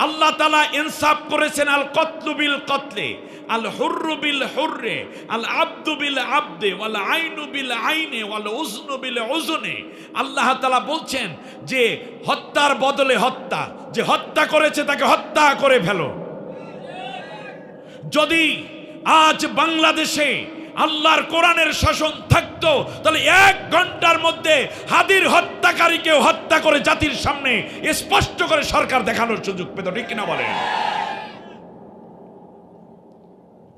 আল্লাহ তাআলা ইনসাফ করেছেন, আল কতলু বিল কতলে, আল হুররু বিল হুররে, আল আবদু বিল আবদে, ওয়াল আইনু বিল আইনে, ওয়াল উজনু বিল উজনে। আল্লাহ তাআলা বলছেন যে হত্যার বদলে হত্যা, যে হত্যা করেছে তাকে হত্যা করে ফেলো। যদি আজ বাংলাদেশে আল্লাহর কোরআনের শাসন থাকতো তাহলে 1 ঘন্টার মধ্যে হাদির হত্যাকারীকে হত্যা করে জাতির সামনে স্পষ্ট করে সরকার দেখানোর সুযোগ পেত, ঠিক কিনা বলেন?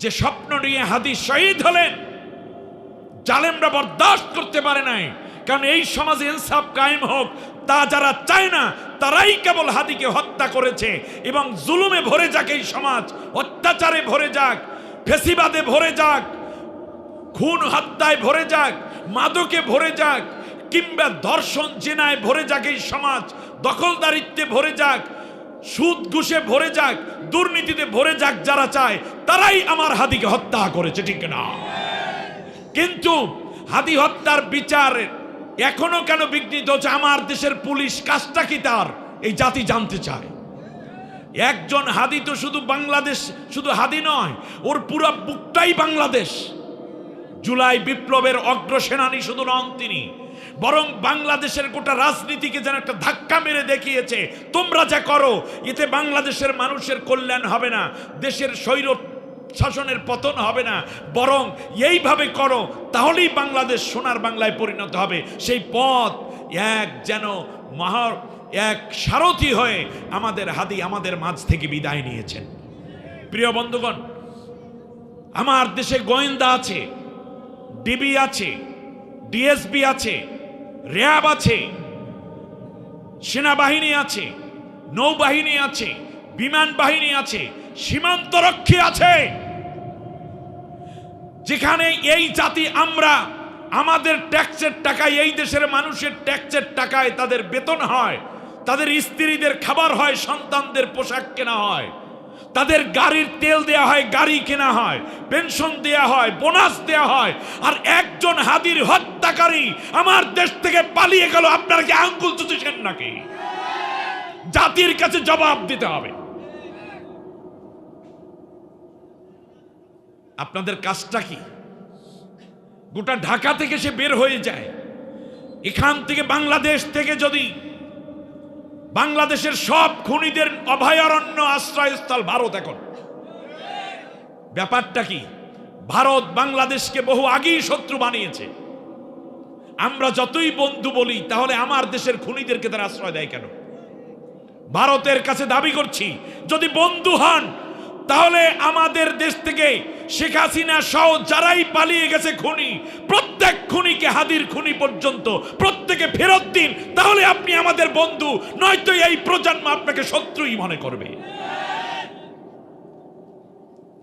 যে স্বপ্ন নিয়ে হাদি শহীদ হলেন, জালেমরা বরদাস্ত করতে পারে নাই। কারণ এই সমাজে ইনসাফ কায়েম হোক তা যারা চায় না তারাই কেবল হাদিকে হত্যা করেছে। এবং জুলুমে ভরে যাক এই সমাজ, অত্যাচারে ভরে যাক, ফেসিবাদে ভরে যাক, খুন হত্যায় ভরে যাক, মাদকে ভরে যাক, কিংবা ধর্ষণ জেনায় ভরে যাক এই সমাজ, দখলদারিত্বে ভরে যাক, সুদ ঘুষে ভরে যাক, দুর্নীতিতে ভরে যাক, যারা চায় তারাই আমার হাদিকে হত্যা করেছে, ঠিক না? কিন্তু হাদি হত্যার বিচার এখনো কেন বিঘ্নিত হচ্ছে? আমার দেশের পুলিশ কাজটা কি তার এই জাতি জানতে চায়। একজন হাদি তো শুধু বাংলাদেশ, শুধু হাদি নয়, ওর পুরো বুকটাই বাংলাদেশ। জুলাই বিপ্লবের অগ্রসেনানী শুধু নন তিনি, বরং বাংলাদেশের গোটা রাজনীতিকে যেন একটা ধাক্কা মেরে দেখিয়েছে, তোমরা যা করো এতে বাংলাদেশের মানুষের কল্যাণ হবে না, দেশের স্বৈর শাসনের পতন হবে না, বরং এইভাবে করো তাহলেই বাংলাদেশ সোনার বাংলায় পরিণত হবে। সেই পথ যেন এক সারথি হয়ে আমাদের হাদি আমাদের মাঝ থেকে বিদায় নিয়েছেন। প্রিয় বন্ধুগণ, আমার দেশে গোয়েন্দা আছে, ডিবি আছে, ডিএসবি আছে, র্যাব আছে, সেনাবাহিনী আছে, নৌবাহিনী আছে, বিমান বাহিনী আছে, সীমান্ত রক্ষী আছে। যেখানে এই জাতি আমরা আমাদের ট্যাক্সের টাকায়, এই দেশের মানুষের ট্যাক্সের টাকায় তাদের বেতন হয়, তাদের স্ত্রীদের খাবার হয়, সন্তানদের পোশাক কেনা হয়, তাদের গাড়ির তেল দেয়া হয়, গাড়ি কেনা হয়, পেনশন দেয়া হয়, বোনাস দেয়া হয়। আর একজন হাদির হত্যাকারী আমার দেশ থেকে পালিয়ে গেল, আপনারা কি আঙ্গুল চুষেছেন নাকি? জাতির কাছে জবাব দিতে হবে। আপনাদের কাজটা কি? গোটা ঢাকা থেকে সে বের হয়ে যায়, এখান থেকে বাংলাদেশ থেকে যদি বাংলাদেশের সব খুনিদের অভয়ারণ্য আশ্রয়স্থল ভারত। এখন ব্যাপারটা কি? ভারত বাংলাদেশকে বহু আগেই শত্রু বানিয়েছে। আমরা যতই বন্ধু বলি তাহলে আমার দেশের খুনিদেরকে তারা আশ্রয় দেয় কেন? ভারতের কাছে দাবি করছি, যদি বন্ধু হন তাহলে আমাদের দেশ থেকে শেখ হাসিনা সহ যারাই পালিয়ে গেছে খুনি, প্রত্যেক খুনিকে, হাদির খুনি পর্যন্ত প্রত্যেকে ফেরত দিন, তাহলে আপনি আমাদের বন্ধু, নয়তো এই প্রজন্ম আপনাকে শত্রুই মনে করবে।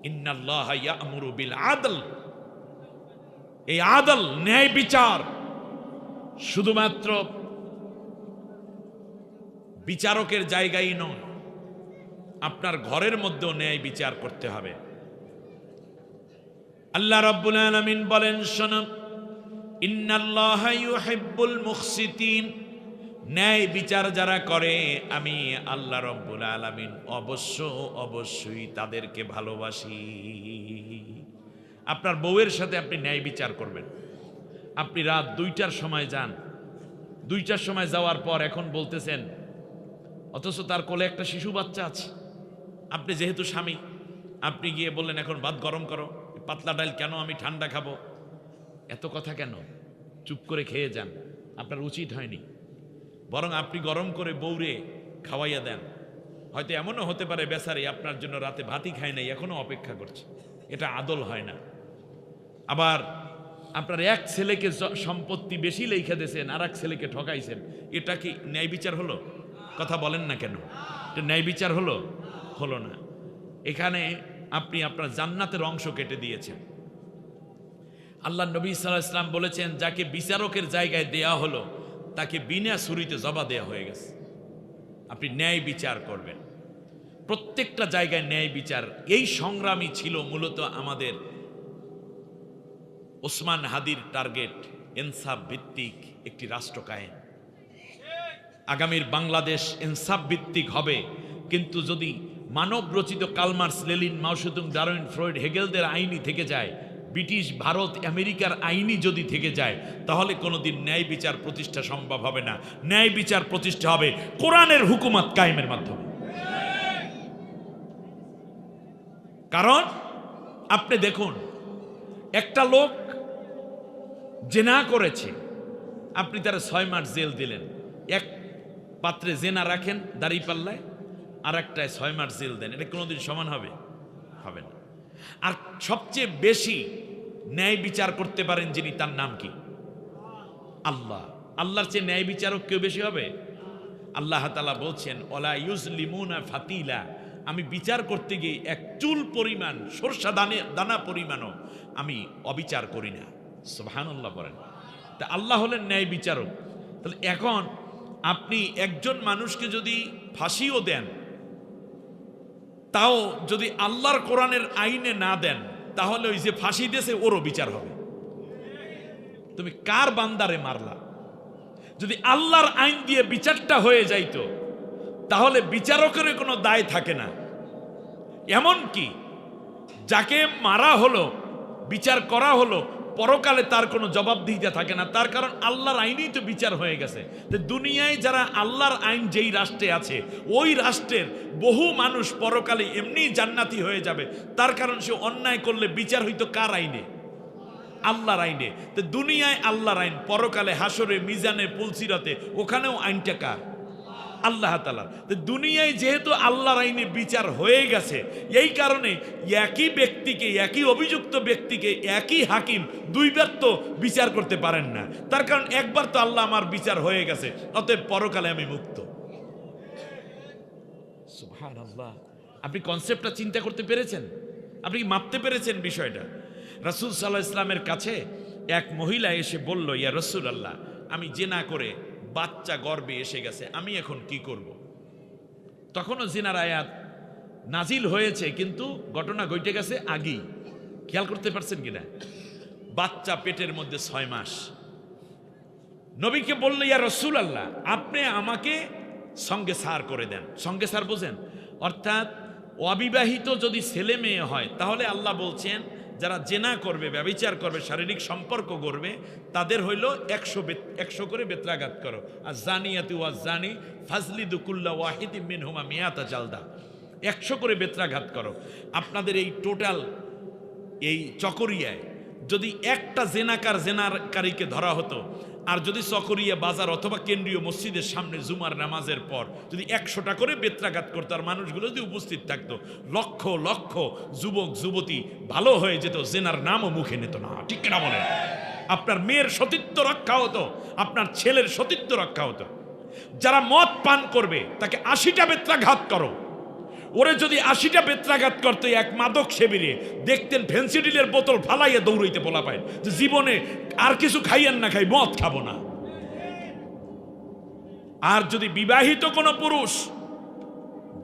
ইন্নাল্লাহা ইয়া'মুরু বিল আদল, এই আদল, ন্যায় বিচার শুধুমাত্র বিচারকের জায়গায় নয়, আপনার ঘরের মধ্যেও ন্যায় বিচার করতে হবে। আল্লাহ রাব্বুল আলামিন বলেন, শোনো, ইন্নাল্লাহা ইউহিব্বুল মুকসিতিন, ন্যায় বিচার যারা করে আমি আল্লাহ রাব্বুল আলামিন অবশ্যই তাদেরকে ভালোবাসি। আপনার বউয়ের সাথে আপনি ন্যায় বিচার করবেন। আপনি রাত 2টার সময় যান, 2টার সময় যাওয়ার পর এখন বলতেছেন, অথচ তার কোলে একটা শিশু বাচ্চা আছে। আপনি যেহেতু স্বামী, আপনি গিয়ে বললেন এখন ভাত গরম করো, পাতলা ডাল কেন, আমি ঠান্ডা খাবো, এত কথা কেন, চুপ করে খেয়ে যান। আপনার উচিত হয়নি, বরং আপনি গরম করে বউরে খাওয়াইয়া দেন। হয়তো এমনও হতে পারে বেচারি আপনার জন্য রাতে ভাতই খায় নাই, এখনো অপেক্ষা করছে। এটা আদল হয় না। আবার আপনার এক ছেলেকে সম্পত্তি বেশি লেখা দিয়েছেন, আর এক ছেলেকে ঠকাইছেন, এটা কি ন্যায় বিচার হলো? কথা বলেন না কেন? এটা ন্যায় বিচার হলো? হলো না। এখানে আপনি আপনার জান্নাতের অংশ কেটে দিয়েছেন। আল্লাহ নবী সাল্লাল্লাহু আলাইহি ওয়াসাল্লাম বলেছেন, যাকে বিচারকের জায়গায় দেয়া হলো তাকে বিনা ছুরিতে জবা দেয়া হয়ে গেছে। আপনি ন্যায় বিচার করবেন, প্রত্যেকটা জায়গায় ন্যায় বিচার। এই সংগ্রামই ছিল মূলত আমাদের ওসমান হাদির টার্গেট, ইনসাফ ভিত্তিক একটি রাষ্ট্র কায়েম। আগামীর বাংলাদেশ ইনসাফ ভিত্তিক হবে, কিন্তু যদি মানব রচিত কালমার্স, লেনিন, মাও সেতুং, ডারউইন, ফ্রয়েড, হেগেলদের আইনি থেকে যায়, ব্রিটিশ, ভারত, আমেরিকার আইনি যদি থেকে যায়, তাহলে কোনোদিন ন্যায় বিচার প্রতিষ্ঠা সম্ভব হবে না। ন্যায় বিচার প্রতিষ্ঠা হবে কোরআনের হুকুমত কায়েমের মাধ্যমে। কারণ আপনি দেখুন, একটা লোক জেনা করেছে, আপনি তারা 6 মাস জেল দিলেন। এক পাত্রে জেনা রাখেন দাড়ি পাল্লায়, আর একটায় 6 মাস জেল দেন, এটা কোনোদিন সমান হবে? হবে না। আর সবচেয়ে বেশি ন্যায় বিচার করতে পারেন যিনি, তার নাম কি? আল্লাহ। আল্লাহর চেয়ে ন্যায় বিচারক কেউ বেশি হবে? আল্লাহ তাআলা বলছেন, ওয়ালা ইউজলিমুনা ফাতিলা, আমি বিচার করতে গিয়ে এক চুল পরিমাণ, সরষা দানা পরিমাণও আমি অবিচার করি না। সুবহানাল্লাহ বলেন। তা আল্লাহ হলেন ন্যায় বিচারক। তাহলে এখন আপনি একজন মানুষকে যদি ফাঁসিও দেন, তাও যদি আল্লাহর কোরআনের আইনে না দেন, তাহলে ওই যে ফাঁসি দিয়েছে ওরও বিচার হবে। তুমি কার বান্দারে মারলা? যদি আল্লাহর আইন দিয়ে বিচারটা হয়ে যাইতো, তাহলে বিচারকের কোনো দায় থাকে না। এমন কি যাকে মারা হলো, বিচার করা হলো, পরকালে তার কোনো জবাবদিহিতা থাকে না, তার কারণ আল্লাহর আইনেই তো বিচার হয়ে গেছে। তো দুনিয়ায় যারা আল্লাহর আইন যেই রাষ্ট্রে আছে, ওই রাষ্ট্রের বহু মানুষ পরকালে এমনি জান্নাতি হয়ে যাবে, তার কারণ সে অন্যায় করলে বিচার হইতো কার আইনে? আল্লাহর আইনে। তো দুনিয়ায় আল্লাহর আইন, পরকালে হাসরে, মিজানে, পুলসিরাতে, ওখানেও আইনটা কার? আল্লাহ তাআলার। তো দুনিয়ায় যেহেতু আল্লাহর আইনে বিচার হয়ে গেছে, এই কারণে একই ব্যক্তিকে, একই অভিযুক্ত ব্যক্তিকে একই হাকিম দুইবার তো বিচার করতে পারেন না। তার কারণ একবার তো আল্লাহ আমার বিচার হয়ে গেছে, অতএব পরকালে আমি মুক্ত। সুবহানাল্লাহ। আপনি কনসেপ্টটা চিন্তা করতে পেরেছেন? আপনি কি মাপতে পেরেছেন বিষয়টা? রাসূল সাল্লাল্লাহু আলাইহি ওয়াসাল্লামের কাছে এক মহিলা এসে বলল, ইয়া রাসূলুল্লাহ, আমি জিনা করে বাচ্চা গর্ভে এসে গেছে, আমি এখন কি করব? তখনও জিনার আয়াত নাজিল হয়েছে, কিন্তু ঘটনা ঘটে গেছে আগেই। খেয়াল করতে পারছেন কিনা? বাচ্চা পেটের মধ্যে 6 মাস। নবীকে বলল, ইয়া রাসূলুল্লাহ, আপনি আমাকে সঙ্গে সার করে দেন। সঙ্গে সার বোঝেন? অর্থাৎ অবিবাহিত যদি ছেলে মেয়ে হয়, তাহলে আল্লাহ বলছেন যারা জেনা করবে, ব্যভিচার করবে, শারীরিক সম্পর্ক করবে, তাদের হইল 100 করে বেত্রাঘাত করো। আর জানিয়াতু ওয়াজ জানি ফাজলিদু কুল্লা ওয়াহিদিম মিনহুমা মিয়াতা জালদা, 100 করে বেত্রাঘাত করো। আপনাদের এই টোটাল এই চকরিয়ায় যদি একটা জেনাকারীকে ধরা হতো, আর যদি চকরিয়া বাজার অথবা কেন্দ্রীয় মসজিদের সামনে জুমার নামাজের পর যদি 100টা করে বেত্রাঘাত করতো, আর মানুষগুলো যদি উপস্থিত থাকতো, লক্ষ লক্ষ যুবক যুবতী ভালো হয়ে যেত, জেনার নামও মুখে নিত না। ঠিক কিনা বলেন? আপনার মেয়ের সতীত্ব রক্ষা হতো, আপনার ছেলের সতীত্ব রক্ষা হতো। যারা মদ পান করবে তাকে 80টা বেত্রাঘাত করো। ওরে যদি 80টা বেত্রাঘাত করতে এক মাদক সেবীরে দেখতেন ফেন্সিডিলের বোতল ফালাইয়া দৌড়াইতে বলা পায় যে জীবনে আর কিছু খাইয়েন না, খাই মদ খাবো না। আর যদি বিবাহিত কোনো পুরুষ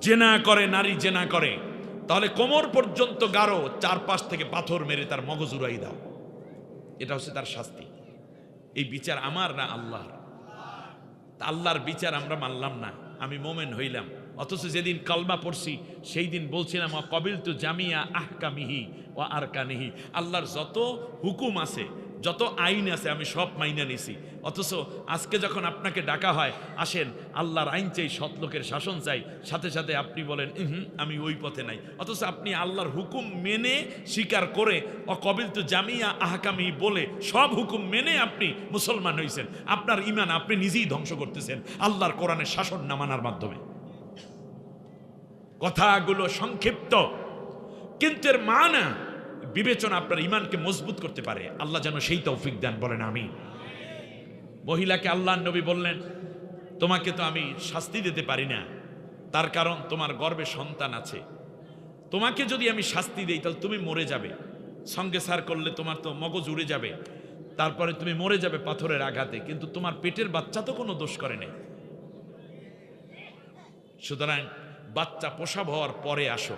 জেনা করে, নারী জেনা করে, তাহলে কোমর পর্যন্ত গাঢ় 4-5 থেকে পাথর মেরে তার মগজ উড়াই দাও। এটা হচ্ছে তার শাস্তি। এই বিচার আমার না আল্লাহর। আল্লাহর বিচার আমরা মানলাম না, আমি মোমেন হইলাম। অথচ যেদিন কলমা পড়ছি সেই দিন বলছিলাম, কবিলতু জামিয়া আহকামিহি ওয়া আরকানিহি, আল্লাহর যত হুকুম আছে, যত আইন আছে, আমি সব মাইনা নিছি। অথচ আজকে যখন আপনাকে ডাকা হয়, আসেন আল্লাহর আইন চাই, সৎ লোকের শাসন চাই, সাথে সাথে আপনি বলেন আমি ওই পথে নাই। অথচ আপনি আল্লাহর হুকুম মেনে স্বীকার করে কবিলতু জামিয়া আহকামিহি বলে সব হুকুম মেনে আপনি মুসলমান হয়েছেন। আপনার ঈমান আপনি নিজেই ধ্বংস করতেছেন আল্লাহর কোরআনের শাসন না মানার মাধ্যমে। কথাগুলো সংক্ষিপ্ত, কিন্তু এর মানা বিবেচনা আপনার ঈমানকে মজবুত করতে পারে। আল্লাহ যেন সেই তৌফিক দেন, বলেন আমিন। মহিলাকে আল্লাহর নবী বললেন, তোমাকে তো আমি শাস্তি দিতে পারি না, তার কারণ তোমার গর্ভে সন্তান আছে। তোমাকে যদি আমি শাস্তি দিই তাহলে তুমি মরে যাবে, সঙ্গে সার করলে তোমার তো মগজ উড়ে যাবে, তারপরে তুমি মরে যাবে পাথরের আঘাতে, কিন্তু তোমার পেটের বাচ্চা তো কোনো দোষ করে নাই। সুতরাং বাচ্চা প্রসব হওয়ার পরে আসো।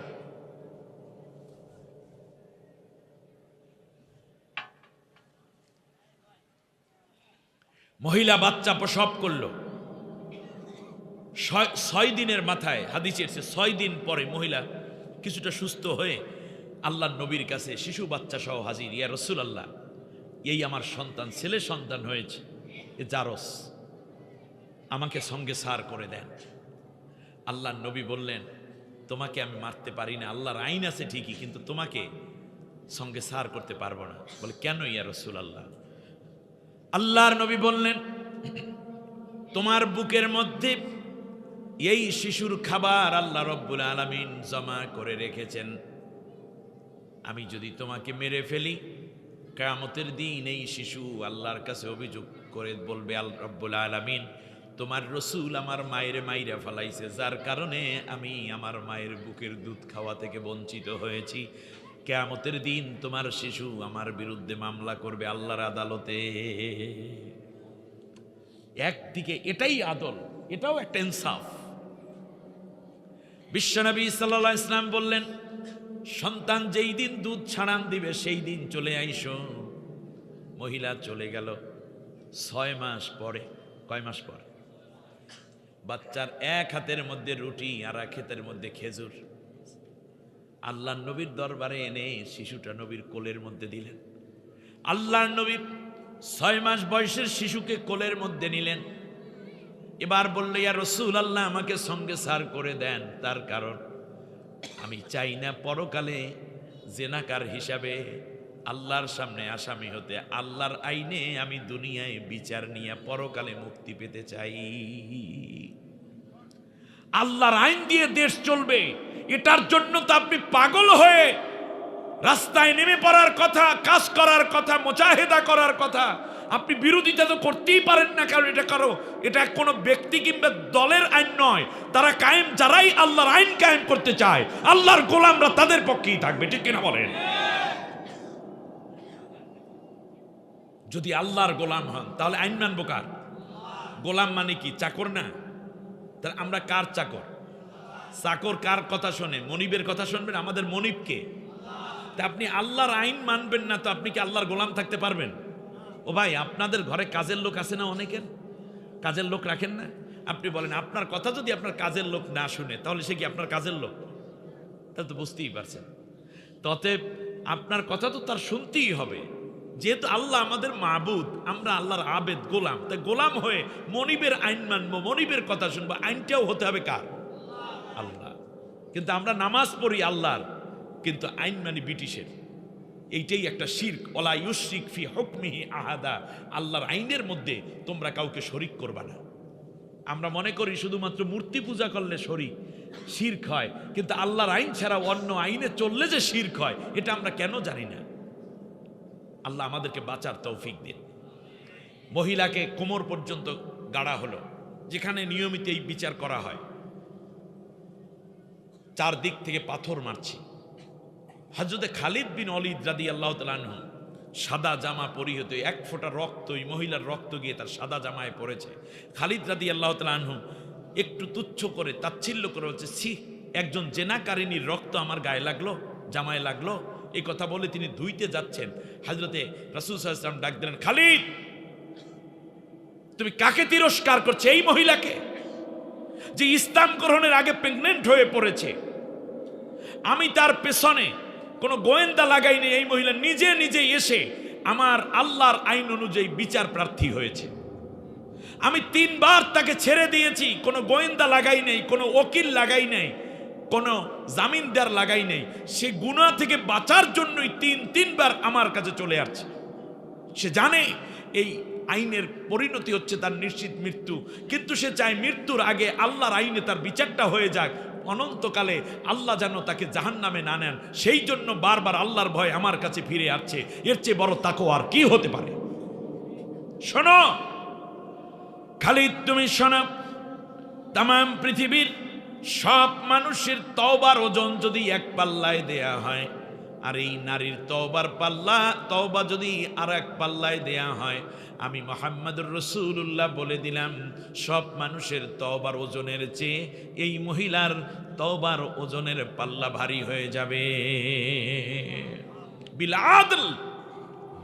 মহিলা বাচ্চা প্রসব করলো। 6 দিনের মাথায় হাদিসে এসেছে 6 দিন পরে মহিলা কিছুটা সুস্থ হয়ে আল্লাহর নবীর কাছে শিশু বাচ্চা সহ হাজির। ইয়া রাসূলুল্লাহ, এই আমার সন্তান, ছেলে সন্তান হয়েছে, এ জারস, আমাকে সঙ্গে সার করে দেন। আল্লাহর নবী বললেন, তোমাকে আমি মারতে পারি না, আল্লাহর আইন আছে ঠিকই, কিন্তু তোমাকে সঙ্গে সার করতে পারবো না। বলে কেন ইয়া রাসূলুল্লাহ? আল্লাহর নবী বললেন, তোমার বুকের মধ্যে এই শিশুর খাবার আল্লাহ রব্বুল আলামিন জমা করে রেখেছেন। আমি যদি তোমাকে মেরে ফেলি, কিয়ামতের দিন এই শিশু আল্লাহর কাছে অভিযোগ করে বলবে, আল্লাহ রব্বুল আলামিন তোমার রসুল আমার মায়ের মাইরা ফেলাইছে, যার কারণে আমি আমার মায়ের বুকের দুধ খাওয়া থেকে বঞ্চিত হয়েছি। কিয়ামতের দিন তোমার শিশু আমার বিরুদ্ধে মামলা করবে আল্লাহর আদালতে। একদিকে এটাই আদল, এটাও একটা ইনসাফ। বিশ্বনবী সাল্লাল্লাহু আলাইহি ওয়াসাল্লাম বললেন, সন্তান যেই দিন দুধ ছাড়ান দিবে সেই দিন চলে আইসো। মহিলা চলে গেল 6 মাস পরে। কয় মাস পর? বাচ্চার এক হাতের মধ্যে রুটি আর এক হাতের মধ্যে খেজুর আল্লাহর নবীর দরবারে এনে শিশুটা নবীর কোলের মধ্যে দিলেন। আল্লাহর নবী 6 মাস বয়সের শিশুকে কোলের মধ্যে নিলেন। এবার বলল, ইয়া রাসূলুল্লাহ, আমাকে সঙ্গে সার করে দেন, তার কারণ আমি চাই না পরকালে জেনাকার হিসাবে আল্লাহর সামনে আসামি হতে। আল্লাহর আইনে আমি দুনিয়ায় বিচার নিয়ে পরকালে মুক্তি পেতে চাই। আল্লাহর আইন দিয়ে দেশ চলবে, এটার জন্য তো আপনি পাগল হয়ে রাস্তায় নেমে পড়ার কথা, কাজ করার কথা, মুজাহিদা করার কথা। আপনি বিরোধিতা তো করতেই পারেন না, কারণ এটা কোনো ব্যক্তি কিংবা দলের আইন নয়। তারা কায়েম, যারাই আল্লাহর আইন কায়েম করতে চায়, আল্লাহর গোলামরা তাদের পক্ষেই থাকবে, ঠিক কিনা বলেন? যদি আল্লাহর গোলাম হন তাহলে আইন মানব কার? গোলাম মানে কি? চাকর না? তাহলে আমরা কার চাকর? চাকর কার কথা শোনে? মনিবের কথা শুনবেন? আমাদের মনিবকে। তা আপনি আল্লাহর আইন মানবেন না, তো আপনি কি আল্লাহর গোলাম থাকতে পারবেন? ও ভাই, আপনাদের ঘরে কাজের লোক আছে না? অনেকের কাজের লোক রাখেন না? আপনি বলেন, আপনার কথা যদি আপনার কাজের লোক না শুনে, তাহলে সে কি আপনার কাজের লোক? তাহলে তো বুঝতেই পারছেন। অতএব আপনার কথা তো তার শুনতেই হবে, যেহেতু আল্লাহ আমাদের মাবুদ, আমরা আল্লাহর আবেদ, গোলাম। তাই গোলাম হয়ে মনিবের আইন মানবো, মনিবের কথা শুনবো। আইনটাও হতে হবে কার? আল্লাহ। কিন্তু আমরা নামাজ পড়ি আল্লাহর, কিন্তু আইন মানি ব্রিটিশের। এইটাই একটা শিরক। ওয়ালা ইউশরিক ফি হুকমিহি আহাদা। আল্লাহর আইনের মধ্যে তোমরা কাউকে শরিক করবা না। আমরা মনে করি শুধুমাত্র মূর্তি পূজা করলে শিরক হয়, কিন্তু আল্লাহর আইন ছাড়া অন্য আইনে চললে যে শিরক হয়, এটা আমরা কেন জানি না। আল্লাহ আমাদেরকে বাঁচার তৌফিক দিন। মহিলাকে কোমর পর্যন্ত গাড়া হলো, যেখানে নিয়মিত এই বিচার করা হয়। চারদিক থেকে পাথর মারছি। হযরতে খালিদ বিন ওলীদ রাদিয়াল্লাহু তাআলা আনহু সাদা জামা পরিহিত, 1 ফোঁটা রক্ত, ওই মহিলার রক্ত গিয়ে তার সাদা জামায় পড়েছে। খালিদ রাদিয়াল্লাহু তাআলা আনহু একটু তুচ্ছ করে, তাচ্ছিল্য করে বলছে, ছি, একজন জেনাকারিনীর রক্ত আমার গায়ে লাগলো, জামায় লাগলো। এই কথা বলে তিনি ধুইতে যাচ্ছেন। হযরতে রাসূল সাল্লাল্লাহু আলাইহি ওয়াসাল্লাম ডাক দিলেন, খালিদ, তুমি কাকে তিরস্কার করছো? এই মহিলাকে, যে ইসলাম গ্রহণের আগে প্রেগনেন্ট হয়ে পড়েছে। আমি তার পেছনে কোনো গোয়েন্দা লাগাই নেই। এই মহিলা নিজে নিজে এসে আমার আল্লাহর আইন অনুযায়ী বিচার প্রার্থী হয়েছে। আমি 3 বার তাকে ছেড়ে দিয়েছি, কোনো গোয়েন্দা লাগাই নেই, কোনো উকিল লাগাই নেই, কোনো জামিনদার লাগাই নেই। সে গুনাহ থেকে বাঁচার জন্যই 3 বার আমার কাছে চলে আসছে। সে জানে এই আইনের পরিণতি হচ্ছে তার নিশ্চিত মৃত্যু, কিন্তু সে চায় মৃত্যুর আগে আল্লাহর আইনে তার বিচারটা হয়ে যাক, অনন্তকালে আল্লাহ যেন তাকে জাহান্নামে না নেন। সেই জন্য বারবার আল্লাহর ভয় আমার কাছে ফিরে আসছে। এর চেয়ে বড় তাকওয়া আর কি হতে পারে? শোনো খালিদ, তুমি শোনো, তাম পৃথিবীর সব মানুষের তওবার ওজন যদি এক পাল্লায় দেয়া হয়, আর এই নারীর তওবার পাল্লা, তওবা যদি আর এক পাল্লায় দেয়া হয়, আমি মুহাম্মদুর রাসূলুল্লাহ বলে দিলাম সব মানুষের তওবার ওজনের চেয়ে এই মহিলার তওবার ওজনের পাল্লা ভারী হয়ে যাবে। বিল আদল,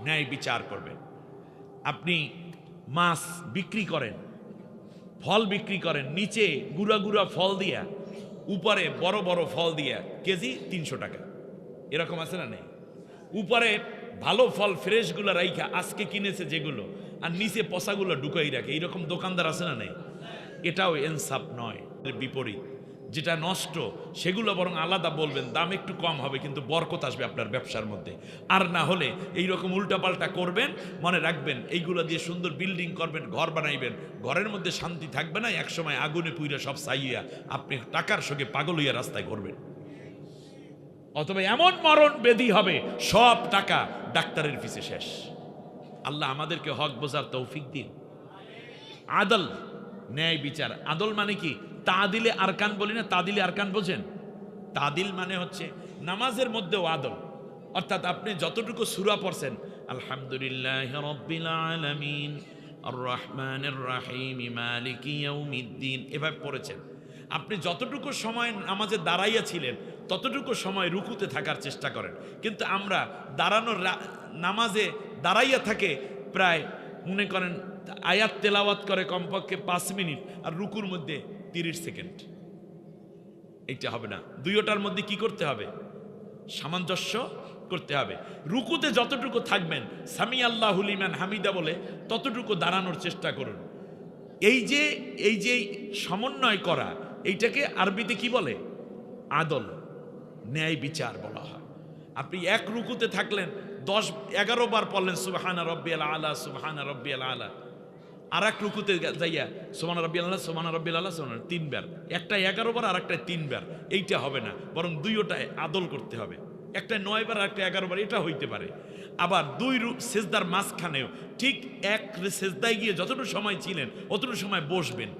ন্যায় বিচার করবেন। আপনি মাছ বিক্রি করেন, ফল বিক্রি করেন, নিচে গুড়া গুড়া ফল দিয়া, উপরে বড় বড় ফল দিয়া, কেজি 300 টাকা, এরকম আছে না নেই? উপরে ভালো ফল ফ্রেশগুলো রাইখা আজকে কিনেছে যেগুলো, আর নিচে পচাগুলো ঢুকাই রাখে, এইরকম দোকানদার আছে না নেই? এটাও ইনসাফ নয়, এর বিপরীত। যেটা নষ্ট সেগুলো বরং আলাদা বলবেন, দাম একটু কম হবে, কিন্তু বরকত আসবে আপনার ব্যবসার মধ্যে। আর না হলে এইরকম উল্টাপাল্টা করবেন, মনে রাখবেন এইগুলো দিয়ে সুন্দর বিল্ডিং করবেন, ঘর বানাইবেন, ঘরের মধ্যে শান্তি থাকবে না, একসময় আগুনে পুইরা সব ছাইয়া আপনি টাকার সঙ্গে পাগল হইয়া রাস্তায় ঘুরবেন, অথবা এমন মরণ ব্যাধি হবে সব টাকা ডাক্তারের ফিসে শেষ। আল্লাহ আমাদেরকে হক বোঝার তৌফিক দিন। আদল, ন্যায় বিচার। আদল মানে কি? তাদিলে আরকান বলি না, তাদিলে আরকান বোঝেন? তাদিল মানে হচ্ছে নামাজের মধ্যেও আদল, অর্থাৎ আপনি যতটুকু সূরা পড়ছেন, আলহামদুলিল্লাহি রাব্বিল আলামিন আর রহমানির রহিম মালিকি ইয়াউমিদ্দিন, এভাবে পড়েছেন। আপনি যতটুকু সময় নামাজে দাঁড়াইয়া ছিলেন ততটুকু সময় রুকুতে থাকার চেষ্টা করেন, কিন্তু আমরা দাঁড়ানোর নামাজে দাঁড়াইয়া থাকে প্রায় মনে করেন আয়াত তেলাওয়াত করে কমপক্ষে 5 মিনিট, আর রুকুর মধ্যে 30 সেকেন্ড। এইটা হবে না। দুইটার মধ্যে কি করতে হবে? সামঞ্জস্য করতে হবে। রুকুতে যতটুকু থাকবেন সামি আল্লাহু লিমান হামিদা বলে ততটুকু দাঁড়ানোর চেষ্টা করুন। এই যে সমন্বয় করা, এইটাকে আরবিতে কি বলে? আদল, ন্যায় বিচার বলা হয়। আপনি এক রুকুতে থাকলেন, 10-11 বার পড়লেন সুবহানা রাব্বিয়াল আলা, সুবহানা রাব্বিয়াল আলা, আর এক রুকুতে যাইয়া সুবহানা রাব্বিয়াল আলা, সুবহানা রাব্বিয়াল আলা, সুবহানা, 3 বার। একটা 11 বার আর একটা 3 বার, এইটা হবে না, বরং দুইটায় আদল করতে হবে। একটা 9 বার আর একটা 11 বার, এটা হইতে পারে। আবার 2 সেজদার মাঝখানেও ঠিক এক সেজদায় গিয়ে যতটুকু সময় ছিলেন অতটুকু সময় বসবেন,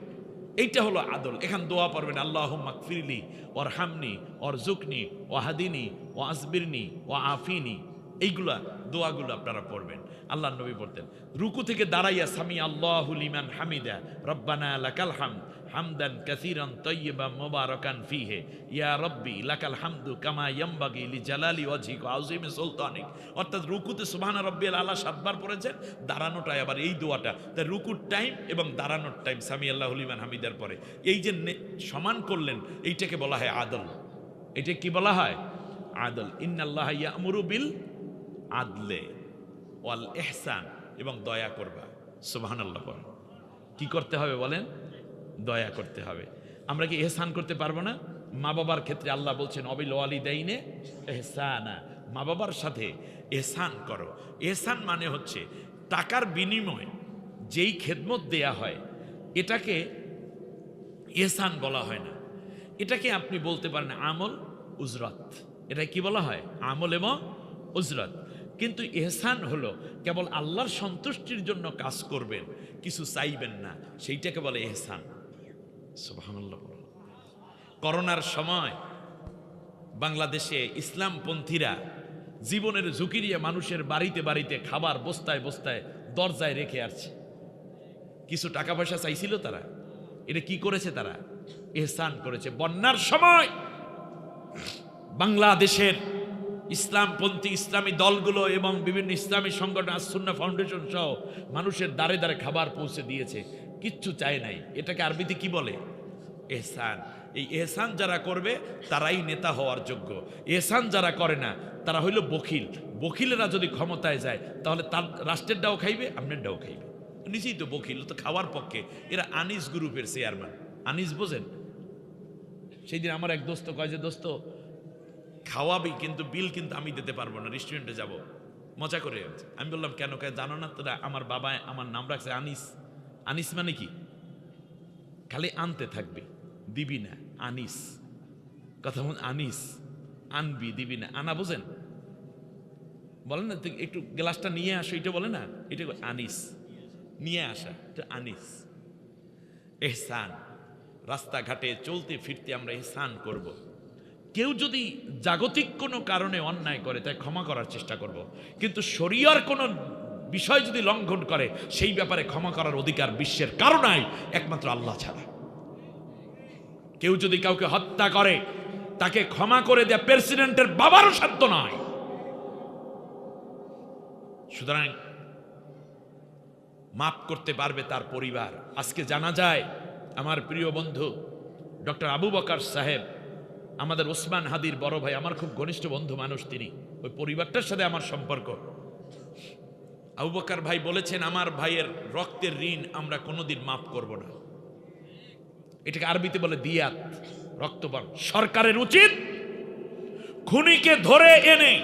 এইটা হলো আদল। এখান দোয়া পড়বেন, আল্লাহুম্মা গফিরলি ওয়ারহামনি ওয়ারজুকনি ওয়াহদিনি ওয়াসবিরনি ওয়াআফিনি, এইগুলা দোয়াগুলো আপনারা পড়বেন। আল্লাহর নবী পড়তেন রুকু থেকে দাঁড়াইয়া সামি আল্লাহু লিমান হামিদা রব্বানা লাকাল হামদ হামদান কাসীরান তাইয়্যিবান মুবারাকান ফীহি ইয়া রব্বি লাকাল হামদু কামা ইয়ামবাগি লিজালালি ওয়াজহিকা ওয়া আযীমি সুলতানিক। অর্থাৎ রুকুতে সুবহানা রাব্বিয়াল আলা 7 বার পড়েছেন, দাঁড়ানোটায় আবার এই দোয়াটা। তাই রুকুর টাইম এবং দাঁড়ানোর টাইম সামি আল্লাহু লিমান হামিদার পরে এই যে সমান করলেন, এইটাকে বলা হয় আদল। এটা কি বলা হয়? আদল। ইন্নাল্লাহা ইয়া'মুরু বিল আদলে ওয়াল ইহসান, এবং দয়া করবা। সুবহানাল্লাহ। কি করতে হবে বলেন? দয়া করতে হবে। আমরা কি ইহসান করতে পারবো না? মা বাবার ক্ষেত্রে আল্লাহ বলছেন অবিল ওয়ালিদাইনে ইহসানা, মা বাবার সাথে ইহসান করো। ইহসান মানে হচ্ছে টাকার বিনিময়ে যেই খেদমত দেয়া হয় এটাকে ইহসান বলা হয় না, এটাকে আপনি বলতে পারেন আমল উজরত। এটা কি বলা হয়? আমল এবং উজরত। কিন্তু ইহসান হলো কেবল আল্লাহর সন্তুষ্টির জন্য কাজ করবেন, কিছু চাইবেন না, সেইটাকে বলে ইহসান। সুবহানাল্লাহ। করোনার সময় বাংলাদেশে ইসলামপন্থীরা জীবনের ঝুঁকি নিয়ে মানুষের বাড়িতে বাড়িতে খাবার বস্তায় বস্তায় দরজায় রেখে আসছে। কিছু টাকা পয়সা চাইছিল তারা, এটা কি করেছে? তারা ইহসান করেছে। বন্যার সময় বাংলাদেশের ইসলামপন্থী ইসলামী দলগুলো এবং বিভিন্ন ইসলামী সংগঠন আস-সুন্নাহ ফাউন্ডেশন সহ মানুষের দ্বারে দ্বারে খাবার পৌঁছে দিয়েছে, কিচ্ছু চায় নাই। এটাকে আরবিতে কি বলে? ইহসান। এই ইহসান যারা করবে তারাই নেতা হওয়ার যোগ্য। ইহসান যারা করে না তারা হইল বখিল। বখিলেরা যদি ক্ষমতায় যায় তাহলে তার রাষ্ট্রের ডাও খাইবে, আপনার ডাও খাইবে। নিজেই তো বখিল, তো খাওয়ার পক্ষে। এরা আনিস গ্রুপের চেয়ারম্যান। আনিস বোঝেন? সেই দিন আমার এক দোস্ত কয় যে, দোস্ত খাওয়াবি কিন্তু বিল কিন্তু আমি দিতে পারবো না, রেস্টুরেন্টে যাব। মজা করে। আমি বললাম কেন? জানো না তোরা আমার বাবা আমার নাম রাখছে আনিস। আনিস মানে কি? খালি আনতে থাকবি, দিবি না। আনিস, কথা বল, আনিস, আনবি, দিবি না। আনা বোঝেন? বলে না একটু গ্লাসটা নিয়ে আসো, এটা বলে না, এটা আনিস, নিয়ে আসা, এটা আনিস। এহসান, রাস্তাঘাটে চলতে ফিরতে আমরা এহসান করব। কেউ যদি জাগতিক কোনো কারণে অন্যায় করে তাই ক্ষমা করার চেষ্টা করব, কিন্তু শরিয়ার কোনো বিষয় যদি লঙ্ঘন করে সেই ব্যাপারে ক্ষমা করার অধিকার বিশ্বের কারো নাই, একমাত্র আল্লাহ ছাড়া। কেউ যদি কাউকে হত্যা করে তাকে ক্ষমা করে দেয়া প্রেসিডেন্টের বাবারও সাধ্য নয়। সুতরাং মাফ করতে পারবে তার পরিবার। আজকে জানা যায় আমার প্রিয় বন্ধু ডক্টর আবু বকর সাহেব, আমাদের ওসমান হাদির বড় ভাই, আমার খুব ঘনিষ্ঠ বন্ধু মানুষ তিনি, ওই পরিবারটার সাথে আমার সম্পর্ক। আবু বকর ভাই বলেছেন আমার ভাইয়ের রক্তের ঋণ আমরা কোনোদিন মাফ করব না। এটাকে আরবিতে বলে দিয়াত, রক্তপাত। সরকারের উচিত খুনিকে ধরে এনে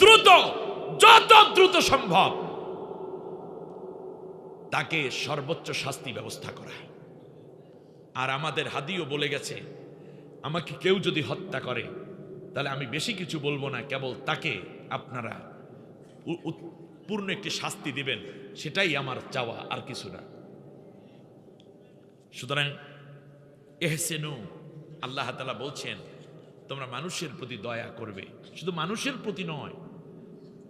দ্রুত, যত দ্রুত সম্ভব তাকে সর্বোচ্চ শাস্তি ব্যবস্থা করা। আর আমাদের হাদিও বলে গেছে আমাকে কেউ যদি হত্যা করে তাহলে আমি বেশি কিছু বলবো না, কেবল তাকে আপনারা পূর্ণ একটি শাস্তি দিবেন, সেটাই আমার চাওয়া, আর কিছু না। সুতরাং এহসেনু, আল্লাহ তাআলা বলছেন তোমরা মানুষের প্রতি দয়া করবে। শুধু মানুষের প্রতি নয়,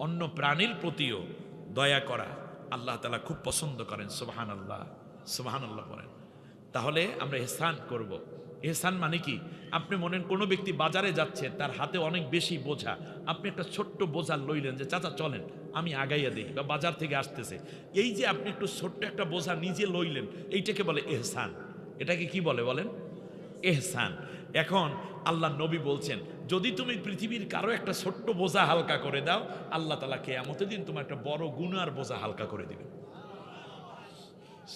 অন্য প্রাণীর প্রতিও দয়া করা আল্লাহ তাআলা খুব পছন্দ করেন। সুবহানাল্লাহ, সুবহানাল্লাহ বলেন। তাহলে আমরা ইহসান করব। ইহসান মানে কি? আপনি মনে কোনো ব্যক্তি বাজারে যাচ্ছে, তার হাতে অনেক বেশি বোঝা, আপনি একটা ছোট্ট বোঝা লইলেন যে চাচা চলেন আমি আগাইয়া দিই, বা বাজার থেকে আসতেছে, এই যে আপনি একটু ছোট্ট একটা বোঝা নিজে লইলেন, এইটাকে বলে ইহসান। এটাকে কি বলে বলেন? ইহসান। এখন আল্লাহ নবী বলছেন যদি তুমি পৃথিবীর কারো একটা ছোট্ট বোঝা হালকা করে দাও, আল্লাহ তাআলা কিয়ামতের দিন তোমার একটা বড় গুনার বোঝা হালকা করে দিবেন।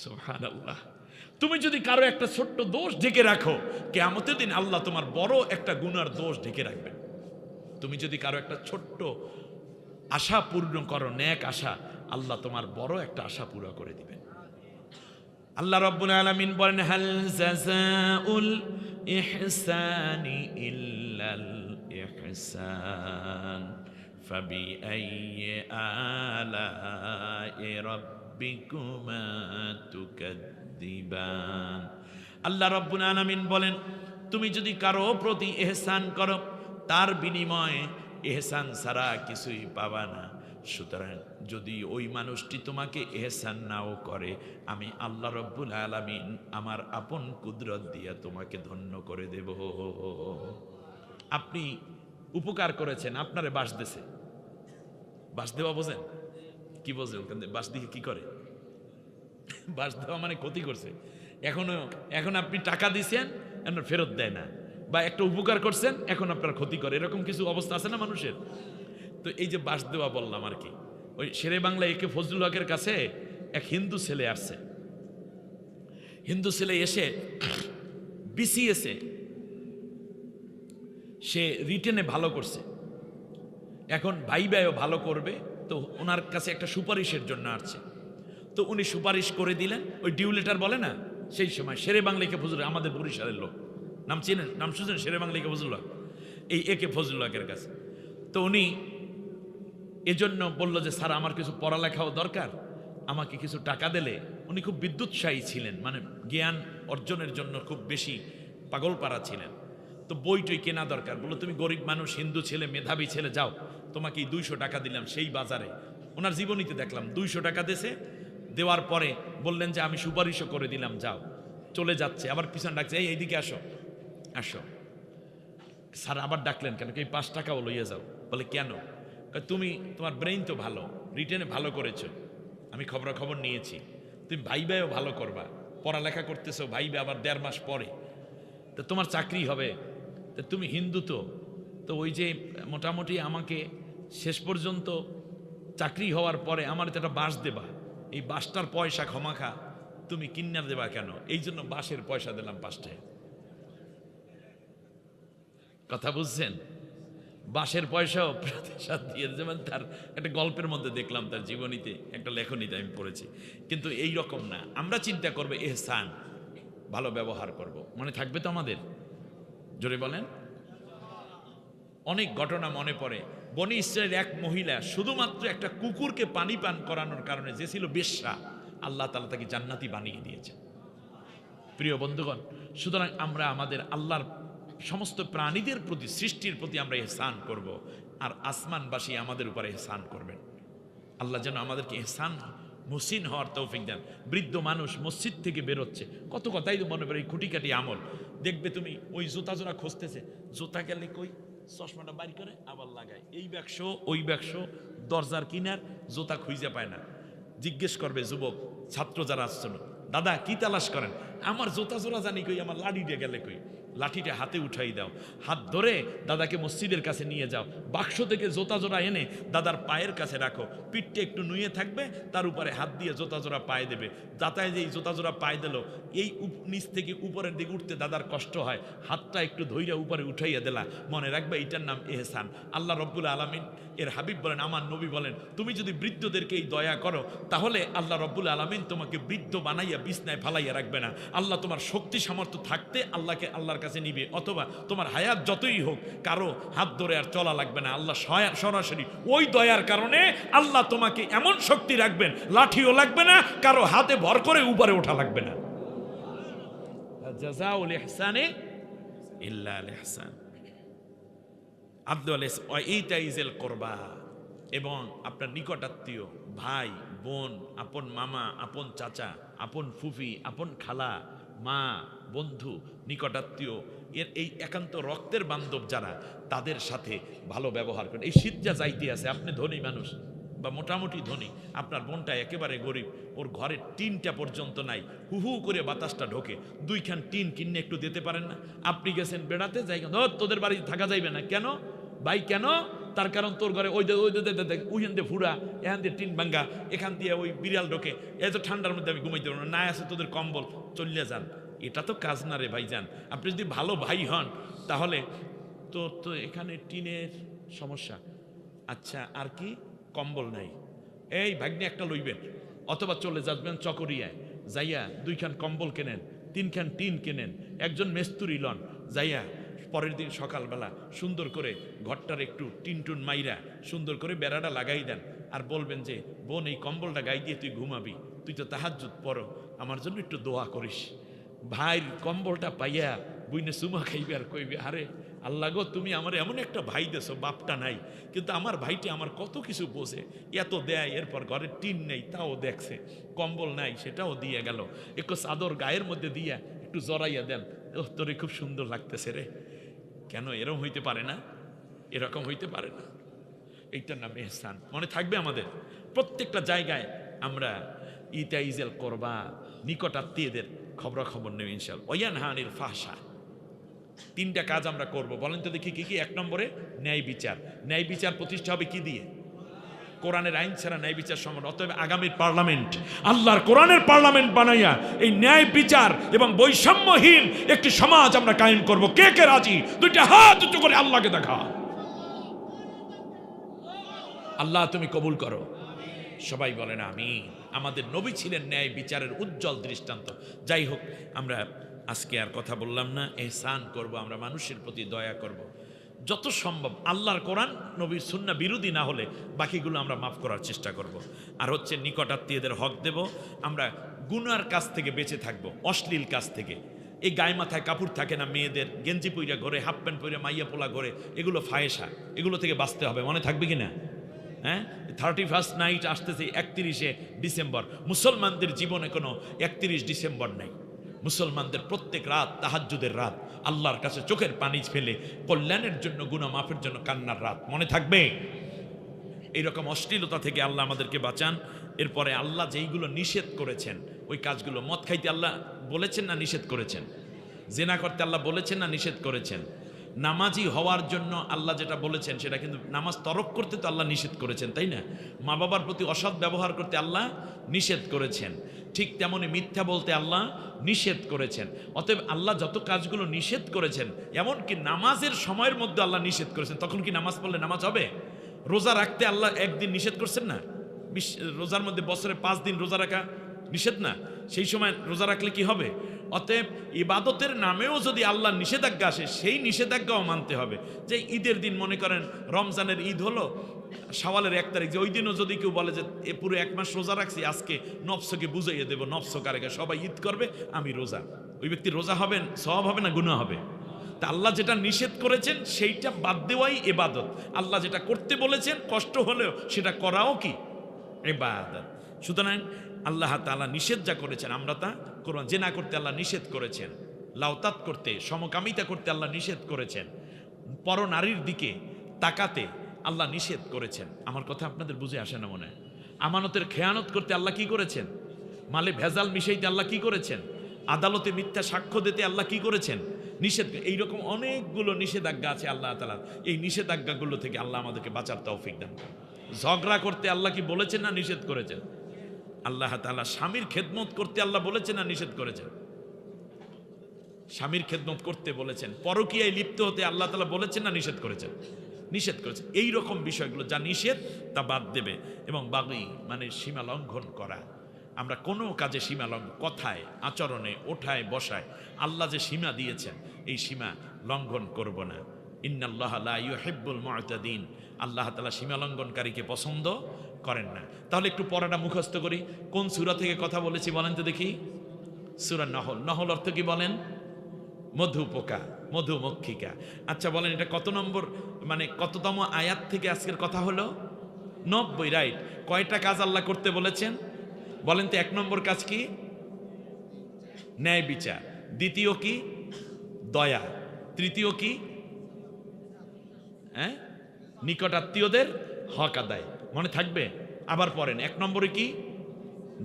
সুবহানাল্লাহ। তুমি যদি কারো একটা ছোট্ট দোষ ঢেকে রাখো, কিয়ামতের দিন আল্লাহ তোমার বড় একটা গুনার দোষ ঢেকে রাখবেন। তুমি যদি কারো একটা ছোট্ট আশা পূর্ণ করো, নেক আশা, আল্লাহ তোমার বড় একটা আশা পুরো করে দিবেন। আল্লাহ রাব্বুল আলামিন বলেন হাল জাযাউল ইহসানি ইল্লাল ইহসান ফাবিআইয়ি আলাই রাব্বিকুমা তুকাদ্দিবান। আল্লাহ রাব্বুল আলামিন বলেন তুমি যদি কারো প্রতি ইহসান করো তার বিনিময়ে ইহসান ছাড়া কিছুই পাবা না। সুতরাং যদি ওই মানুষটি তোমাকে ইহসান নাও করে, আমি আল্লাহ রাব্বুল আলামিন আমার আপন কুদরত দিয়ে তোমাকে ধন্য করে দেব। আপনি উপকার করেছেন, আপনারে বাঁশ দিছে, বাঁশ দেওয়া বোঝেন? কি বোঝেন? বাঁশ দিয়ে কি করে? বাঁশ দেওয়া মানে ক্ষতি করছে। এখন আপনি টাকা দিছেন, এখন ফেরত দেয় না, বা একটা উপকার করছেন এখন আপনার ক্ষতি করে, এরকম কিছু অবস্থা আছে না মানুষের? তো এই যে বাঁশ দেওয়া বললাম আর কি, ওই শেরে বাংলা একে ফজলুল হকের কাছে এক হিন্দু ছেলে আসছে। হিন্দু ছেলে এসে বিসিএসে সে রিটেনে ভালো করছে, এখন ভাইও ভালো করবে, তো ওনার কাছে একটা সুপারিশের জন্য আসছে। তো উনি সুপারিশ করে দিলেন, ওই ডিউ লেটার বলে না, সেই সময় শেরে বাংলা একে ফজলুল, আমাদের বরিশালের লোক, নাম চিনেন, নাম শুনছেন? শেরে বাংলা একে ফজলুল হক, এই একে ফজলুল হকের কাছে। তো উনি এজন্য বলল যে স্যার আমার কিছু পড়ালেখাও দরকার, আমাকে কিছু টাকা দিলে। উনি খুব বিদ্যুৎসাহী ছিলেন, মানে জ্ঞান অর্জনের জন্য খুব বেশি পাগলপাড়া ছিলেন। তো বইটই কেনা দরকার, বললো তুমি গরিব মানুষ, হিন্দু ছেলে, মেধাবী ছেলে, যাও তোমাকে 200 টাকা দিলাম। সেই বাজারে ওনার জীবনীতে দেখলাম 200 টাকা দিয়েছে, দেওয়ার পরে বললেন যে আমি সুপারিশও করে দিলাম, যাও। চলে যাচ্ছে, আবার পিছনে ডাকছে, এইদিকে আসো আসো। স্যার আবার ডাকলেন, কেন? এই 5 টাকাও লইয়ে যাও। বলে কেন? তুমি, তোমার ব্রেইন তো ভালো, রিটেনে ভালো করেছো, আমি খবরাখবর নিয়েছি, তুমি ভাইও ভালো করবা, পড়ালেখা করতেছো, ভাইবে আবার 1.5 মাস পরে, তো তোমার চাকরি হবে। তো তুমি হিন্দু, তো ওই যে মোটামুটি আমাকে শেষ পর্যন্ত চাকরি হওয়ার পরে আমার তো একটা বাঁশ দেবা, এই বাঁশটার পয়সা ক্ষমাখা তুমি কিন্নার দেবা কেন? এই জন্য বাঁশের পয়সা দিলাম 5 টাকা। কথা বুঝছেন? বাসের পয়সাও প্রতিশোধ দিয়ে, যেমন তার একটা গল্পের মধ্যে দেখলাম, তার জীবনীতে একটা লেখনীতে আমি পড়েছি। কিন্তু এই রকম না, আমরা চিন্তা করবো ইহসান, ভালো ব্যবহার করব, মনে থাকবে তো আমাদের? জোরে বলেন। অনেক ঘটনা মনে পড়ে। বনি ইসরায়েলের এক মহিলা শুধুমাত্র একটা কুকুরকে পানি পান করানোর কারণে, যে ছিল বেশ্যা, আল্লাহ তাআলা তাকে জান্নাতি বানিয়ে দিয়েছে। প্রিয় বন্ধুগণ, সুতরাং আমরা আমাদের আল্লাহর সমস্ত প্রাণীদের প্রতি, সৃষ্টির প্রতি আমরা ইহসান করব, আর আসমানবাসী আমাদের উপরে ইহসান করবেন। আল্লাহ যেন আমাদেরকে ইহসান মুহসিন হওয়ার তৌফিক দেন। বৃদ্ধ মানুষ মসজিদ থেকে বেরোচ্ছে, কত কথাই তো মনে পড়ে, এই খুঁটিকাটি আমল। দেখবে তুমি ওই জুতা জোড়া খুঁজতেছে, জুতা গেলে কই, চশমাটা বাইর করে আবার লাগায়, এই বাক্স ওই বাক্স, দরজার কিনার, জুতা খুঁজে পায় না। জিজ্ঞেস করবে যুবক ছাত্র যারা আসছিল, দাদা কি তালাশ করেন? আমার জুতা জোড়া জানি কই, আমার লাঠিটা গেলে কই। লাঠিটা হাতে উঠাই দাও, হাত ধরে দাদাকে মসজিদের কাছে নিয়ে যাও, বাক্স থেকে জোতা জোড়া এনে দাদার পায়ের কাছে রাখো, পিঠটা একটু নুয়ে থাকবে, তার উপরে হাত দিয়ে জোতা জোড়া পায়ে দেবে। দাদায় যে জোতা জোড়া পায়ে দিল, এই নিচ থেকে উপরের দিকে উঠতে দাদার কষ্ট হয়, হাতটা একটু ধইরা উপরে উঠাইয়া দিলা, মনে রাখবে এটার নাম ইহসান। আল্লাহ রব্বুল আলামিন এর হাবিব বলেন, আমার নবী বলেন, তুমি যদি বৃদ্ধদেরকে এই দয়া করো, তাহলে আল্লাহ রব্বুল আলামিন তোমাকে বৃদ্ধ বানাইয়া বিছনায় ফালাইয়া রাখবে না। আল্লাহ তোমার শক্তি সামর্থ্য থাকতে আল্লাহর কাছে নিবে, অথবা তোমার হায়াত যতই হোক, কারো হাত ধরে আর চলা লাগবে না। আল্লাহ সরাসরি ওই দয়ার কারণে আল্লাহ তোমাকে এমন শক্তি রাখবেন, লাঠিও লাগবে না, কারো হাতে ভর করে উপরে ওঠা লাগবে না। জাযাউল ইহসানে ইল্লা আল ইহসান। আব্দুল ইতাইজিল কোরবা, এবং আপনার নিকটাত্মীয় ভাই বোন, আপন মামা, আপন চাচা, আপন ফুফি, আপন খালা, মা, বন্ধু, নিকটাত্মীয়, এর এই একান্ত রক্তের বান্ধব যারা, তাদের সাথে ভালো ব্যবহার করেন। এই শীত যা যাইতে আছে, আপনি ধনী মানুষ বা মোটামুটি ধনী, আপনার বোনটা একেবারে গরিব, ওর ঘরে টিনটা পর্যন্ত নাই, হু হু করে বাতাসটা ঢোকে, দুইখান টিন কিনে একটু দিতে পারেন না? আপনি গেছেন বেড়াতে, যাই তোদের বাড়ি থাকা যাইবে না কেন ভাই, কেন? তার কারণ তোর ঘরে ওইখান দিয়ে ফুরা, এখান দিয়ে টিন ভাঙ্গা, এখান দিয়ে ওই বিড়াল ঢোকে, এত ঠান্ডার মধ্যে আমি ঘুমাইতে পারবো না, আছে তোদের কম্বল, চলিয়ে যান। এটা তো কাজ না রে ভাইজান। আপনি যদি ভালো ভাই হন, তাহলে তো এখানে টিনের সমস্যা, আচ্ছা আর কি, কম্বল নাই, এই ভাগ্নে একটা লইবেন, অথবা চলে যাবেন চকরিয়ায়, যাইয়া দুইখান কম্বল কেনেন, তিনখান টিন কেনেন, একজন মেস্তুরি লন, যাইয়া পরের দিন সকালবেলা সুন্দর করে ঘরটার একটু টিনটুন মাইরা সুন্দর করে বেড়াটা লাগাই দেন, আর বলবেন যে বোন এই কম্বলটা গায়ে দিয়ে তুই ঘুমাবি, তুই তো তাহাজ্জুদ পড়ো, আমার জন্য একটু দোয়া করিস। ভাইয়ের কম্বলটা পাইয়া বুইনে সুমা খাইবে আর কইবে, আরে আল্লাহ গো, তুমি আমার এমন একটা ভাই দেছো, বাপটা নাই, কিন্তু আমার ভাইটি আমার কত কিছু বোঝে, এত দেয়, এরপর ঘরের টিন নেই তাও দেখছে, কম্বল নাই সেটাও দিয়ে গেল, একটু চাদর গায়ের মধ্যে দিয়া একটু জড়াইয়া দেন, ওহ তোরে খুব সুন্দর লাগতেছে রে। কেন এরকম হইতে পারে না? এরকম হইতে পারে না? এইটার নাম ইহসান। মনে থাকবে আমাদের প্রত্যেকটা জায়গায় আমরা ইতাইজেল করবা, নিকট আত্মীয়দের খবরাখবর নেব ইনশাআল্লাহ। ওয়ানহানিল ফাহশা, তিনটা কাজ আমরা করব, বলেন তো দেখি কি কি? এক নম্বরে ন্যায় বিচার। ন্যায় বিচার প্রতিষ্ঠা হবে কি দিয়ে? কোরআনের আইন ছাড়া ন্যায় বিচার সম্ভব। অতএব আগামীর পার্লামেন্ট আল্লাহর কোরআনের পার্লামেন্ট বানাইয়া এই ন্যায় বিচার এবং বৈষম্যহীন একটি সমাজ আমরা কায়েম করব। কে কে রাজি? দুইটা হাত উঁচু করে আল্লাহকে দেখা। আল্লাহ তুমি কবুল করো। সবাই বলেন আমিন। আমাদের নবী ছিলেন ন্যায় বিচারের উজ্জ্বল দৃষ্টান্ত। যাই হোক, আমরা আজকে আর কথা বললাম না, ইহসান করব, আমরা মানুষের প্রতি দয়া করব যত সম্ভব। আল্লাহর কোরআন নবীর সুন্নাহ বিরোধী না হলে বাকিগুলো আমরা মাফ করার চেষ্টা করব। আর হচ্ছে নিকট আত্মীয়দের হক দেব, আমরা গুনার কাছ থেকে বেঁচে থাকব, অশ্লীল কাজ থেকে। এই গায়ে মাথায় কাপড় থাকে না মেয়েদের, গেঞ্জি পইরা ঘরে, হাফ প্যান্ট পইরা মাইয়া পোলা ঘরে, এগুলো ফায়েসা, এগুলো থেকে বাঁচতে হবে। মনে থাকবে কি না? হ্যাঁ, 31st নাইট আসতেছে 31শে ডিসেম্বর। মুসলমানদের জীবনে কোনো 31 ডিসেম্বর নাই। মুসলমানদের প্রত্যেক রাত তাহাজ্জুদের রাত, আল্লাহর কাছে চোখের পানি ফেলে কল্যাণের জন্য, গুনাহ মাফের জন্য কান্নার রাত। মনে থাকবে? এইরকম অশ্লীলতা থেকে আল্লাহ আমাদেরকে বাঁচান। এরপরে আল্লাহ যেইগুলো নিষেধ করেছেন ওই কাজগুলো, মদ খাইতে আল্লাহ বলেছেন না নিষেধ করেছেন? জেনা করতে আল্লাহ বলেছেন না নিষেধ করেছেন? নামাজি হওয়ার জন্য আল্লাহ যেটা বলেছেন সেটা কিন্তু নামাজ তরক করতে তো আল্লাহ নিষেধ করেছেন, তাই না? মা বাবার প্রতি অসৎ ব্যবহার করতে আল্লাহ নিষেধ করেছেন, ঠিক তেমনি মিথ্যা বলতে আল্লাহ নিষেধ করেছেন। অতএব আল্লাহ যত কাজগুলো নিষেধ করেছেন, এমনকি নামাজের সময়ের মধ্যে আল্লাহ নিষেধ করেছেন, তখন কি নামাজ পড়লে নামাজ হবে? রোজা রাখতে আল্লাহ একদিন নিষেধ করছেন না? রোজার মধ্যে বছরে 5 দিন রোজা রাখা নিষেধ না? সেই সময় রোজা রাখলে কি হবে? অতএব ইবাদতের নামেও যদি আল্লাহ নিষেধাজ্ঞা আসে, সেই নিষেধাজ্ঞাও মানতে হবে। যে ঈদের দিন, মনে করেন রমজানের ঈদ হলো শাওয়ালের 1 তারিখ, যে ওই দিনও যদি কেউ বলে যে এ পুরো 1 মাস রোজা রাখছি, আজকে নফসকে বুঝাইয়ে দেবো, নফস কারেকে সবাই ঈদ করবে, আমি রোজা, ওই ব্যক্তি রোজা হবেন, সওয়াব হবে না গুনাহ হবে? তা আল্লাহ যেটা নিষেধ করেছেন সেইটা বাদ দেওয়াই ইবাদত। আল্লাহ যেটা করতে বলেছেন কষ্ট হলেও সেটা করাও কি ইবাদত। সুতরাং আল্লাহ তাআলা নিষেধ যা করেছেন আমরা তা করব। জেনা করতে আল্লাহ নিষেধ করেছেন, লাওতাত করতে, সমকামিতা করতে আল্লাহ নিষেধ করেছেন, পর নারীর দিকে তাকাতে আল্লাহ নিষেধ করেছেন। আমার কথা আপনাদের বুঝে আসে না মনে হয়? আমানতের খেয়ানত করতে আল্লাহ কি করেছেন? মালে ভেজাল মিশাইতে আল্লাহ কি করেছেন? আদালতে মিথ্যা সাক্ষ্য দিতে আল্লাহ কি করেছেন? নিষেধ। এইরকম অনেকগুলো নিষেধাজ্ঞা আছে আল্লাহ তাআলার। এই নিষেধাজ্ঞাগুলো থেকে আল্লাহ আমাদেরকে বাঁচার তৌফিক দান করুন। ঝগড়া করতে আল্লাহ কি বলেছেন না নিষেধ করেছেন? আল্লাহ তাআলা স্বামীর খেদমত করতে আল্লাহ বলেছেন না নিষেধ করেছেন? স্বামীর খেদমত করতে বলেছেন। পরকীয়ায় লিপ্ত হতে আল্লাহ তাআলা বলেছেন না নিষেধ করেছেন? নিষেধ করেছেন। এই রকম বিষয়গুলো যা নিষেধ তা বাদ দেবে। এবং বাগী মানে সীমা লঙ্ঘন করা। আমরা কোনো কাজে সীমা লঙ্ঘন, কথায়, আচরণে, ওঠায় বসায় আল্লাহ যে সীমা দিয়েছেন এই সীমা লঙ্ঘন করব না। ইন্নাল্লাহা লা ইউহিব্বুল মু'তাদিন। আল্লাহ তাআলা সীমা লঙ্ঘনকারীকে পছন্দ করেন না। তাহলে একটু পড়াটা মুখস্থ করি। কোন সূরা থেকে কথা বলেছি বলেন তো দেখি? সূরা নহল। নহল অর্থ কি বলেন? মধু পোকা, মধুমক্ষিকা। আচ্ছা বলেন এটা কত নম্বর, মানে কততম আয়াত থেকে আজকের কথা হলো? 90, রাইট। কয়টা কাজ আল্লাহ করতে বলেছেন বলেন তো? 1 নম্বর কাজ কি? ন্যায় বিচার। দ্বিতীয় কি? দয়া। তৃতীয় কি? নিকট আত্মীয়দের হক আদায়। মনে থাকবে? আবার পড়েন। 1 নম্বরে কি?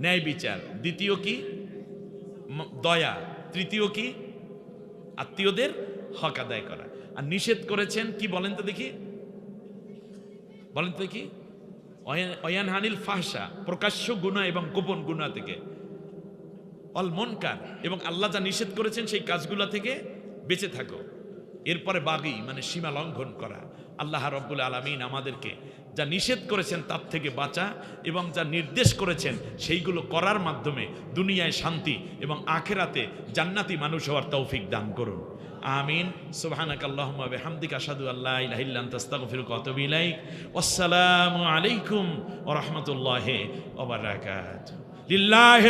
ন্যায় বিচার। দ্বিতীয় কি? দয়া। তৃতীয় কি? আত্মীয়দের হক আদায় করা। আর নিষেধ করেছেন কি বলেন তো দেখি? বলেন তো দেখি? অয়ানহানিল ফাহশা, প্রকাশ্য গুনাহ এবং গোপন গুনাহ থেকে, অল মুনকার, এবং আল্লাহ যা নিষেধ করেছেন সেই কাজগুলো থেকে বেঁচে থাকো। এরপরে বাগী মানে সীমা লঙ্ঘন করা। আল্লাহ রাব্বুল আলামিন আমাদেরকে যা নিষেধ করেছেন তার থেকে বাঁচা এবং যা নির্দেশ করেছেন সেইগুলো করার মাধ্যমে দুনিয়ায় শান্তি এবং আখিরাতে জান্নাতি মানুষ হওয়ার তৌফিক দান করুন। আমিন। সুবহানাকাল্লাহুম্মা ওয়া বিহামদিকা আশহাদু আল্লা ইলাহা ইল্লা আনতা আস্তাগফিরুকা ওয়া আতুবু ইলাইক। ওয়াসসালামু আলাইকুম ওয়া রাহমাতুল্লাহি ওয়া বারাকাতুহু। লিল্লাহি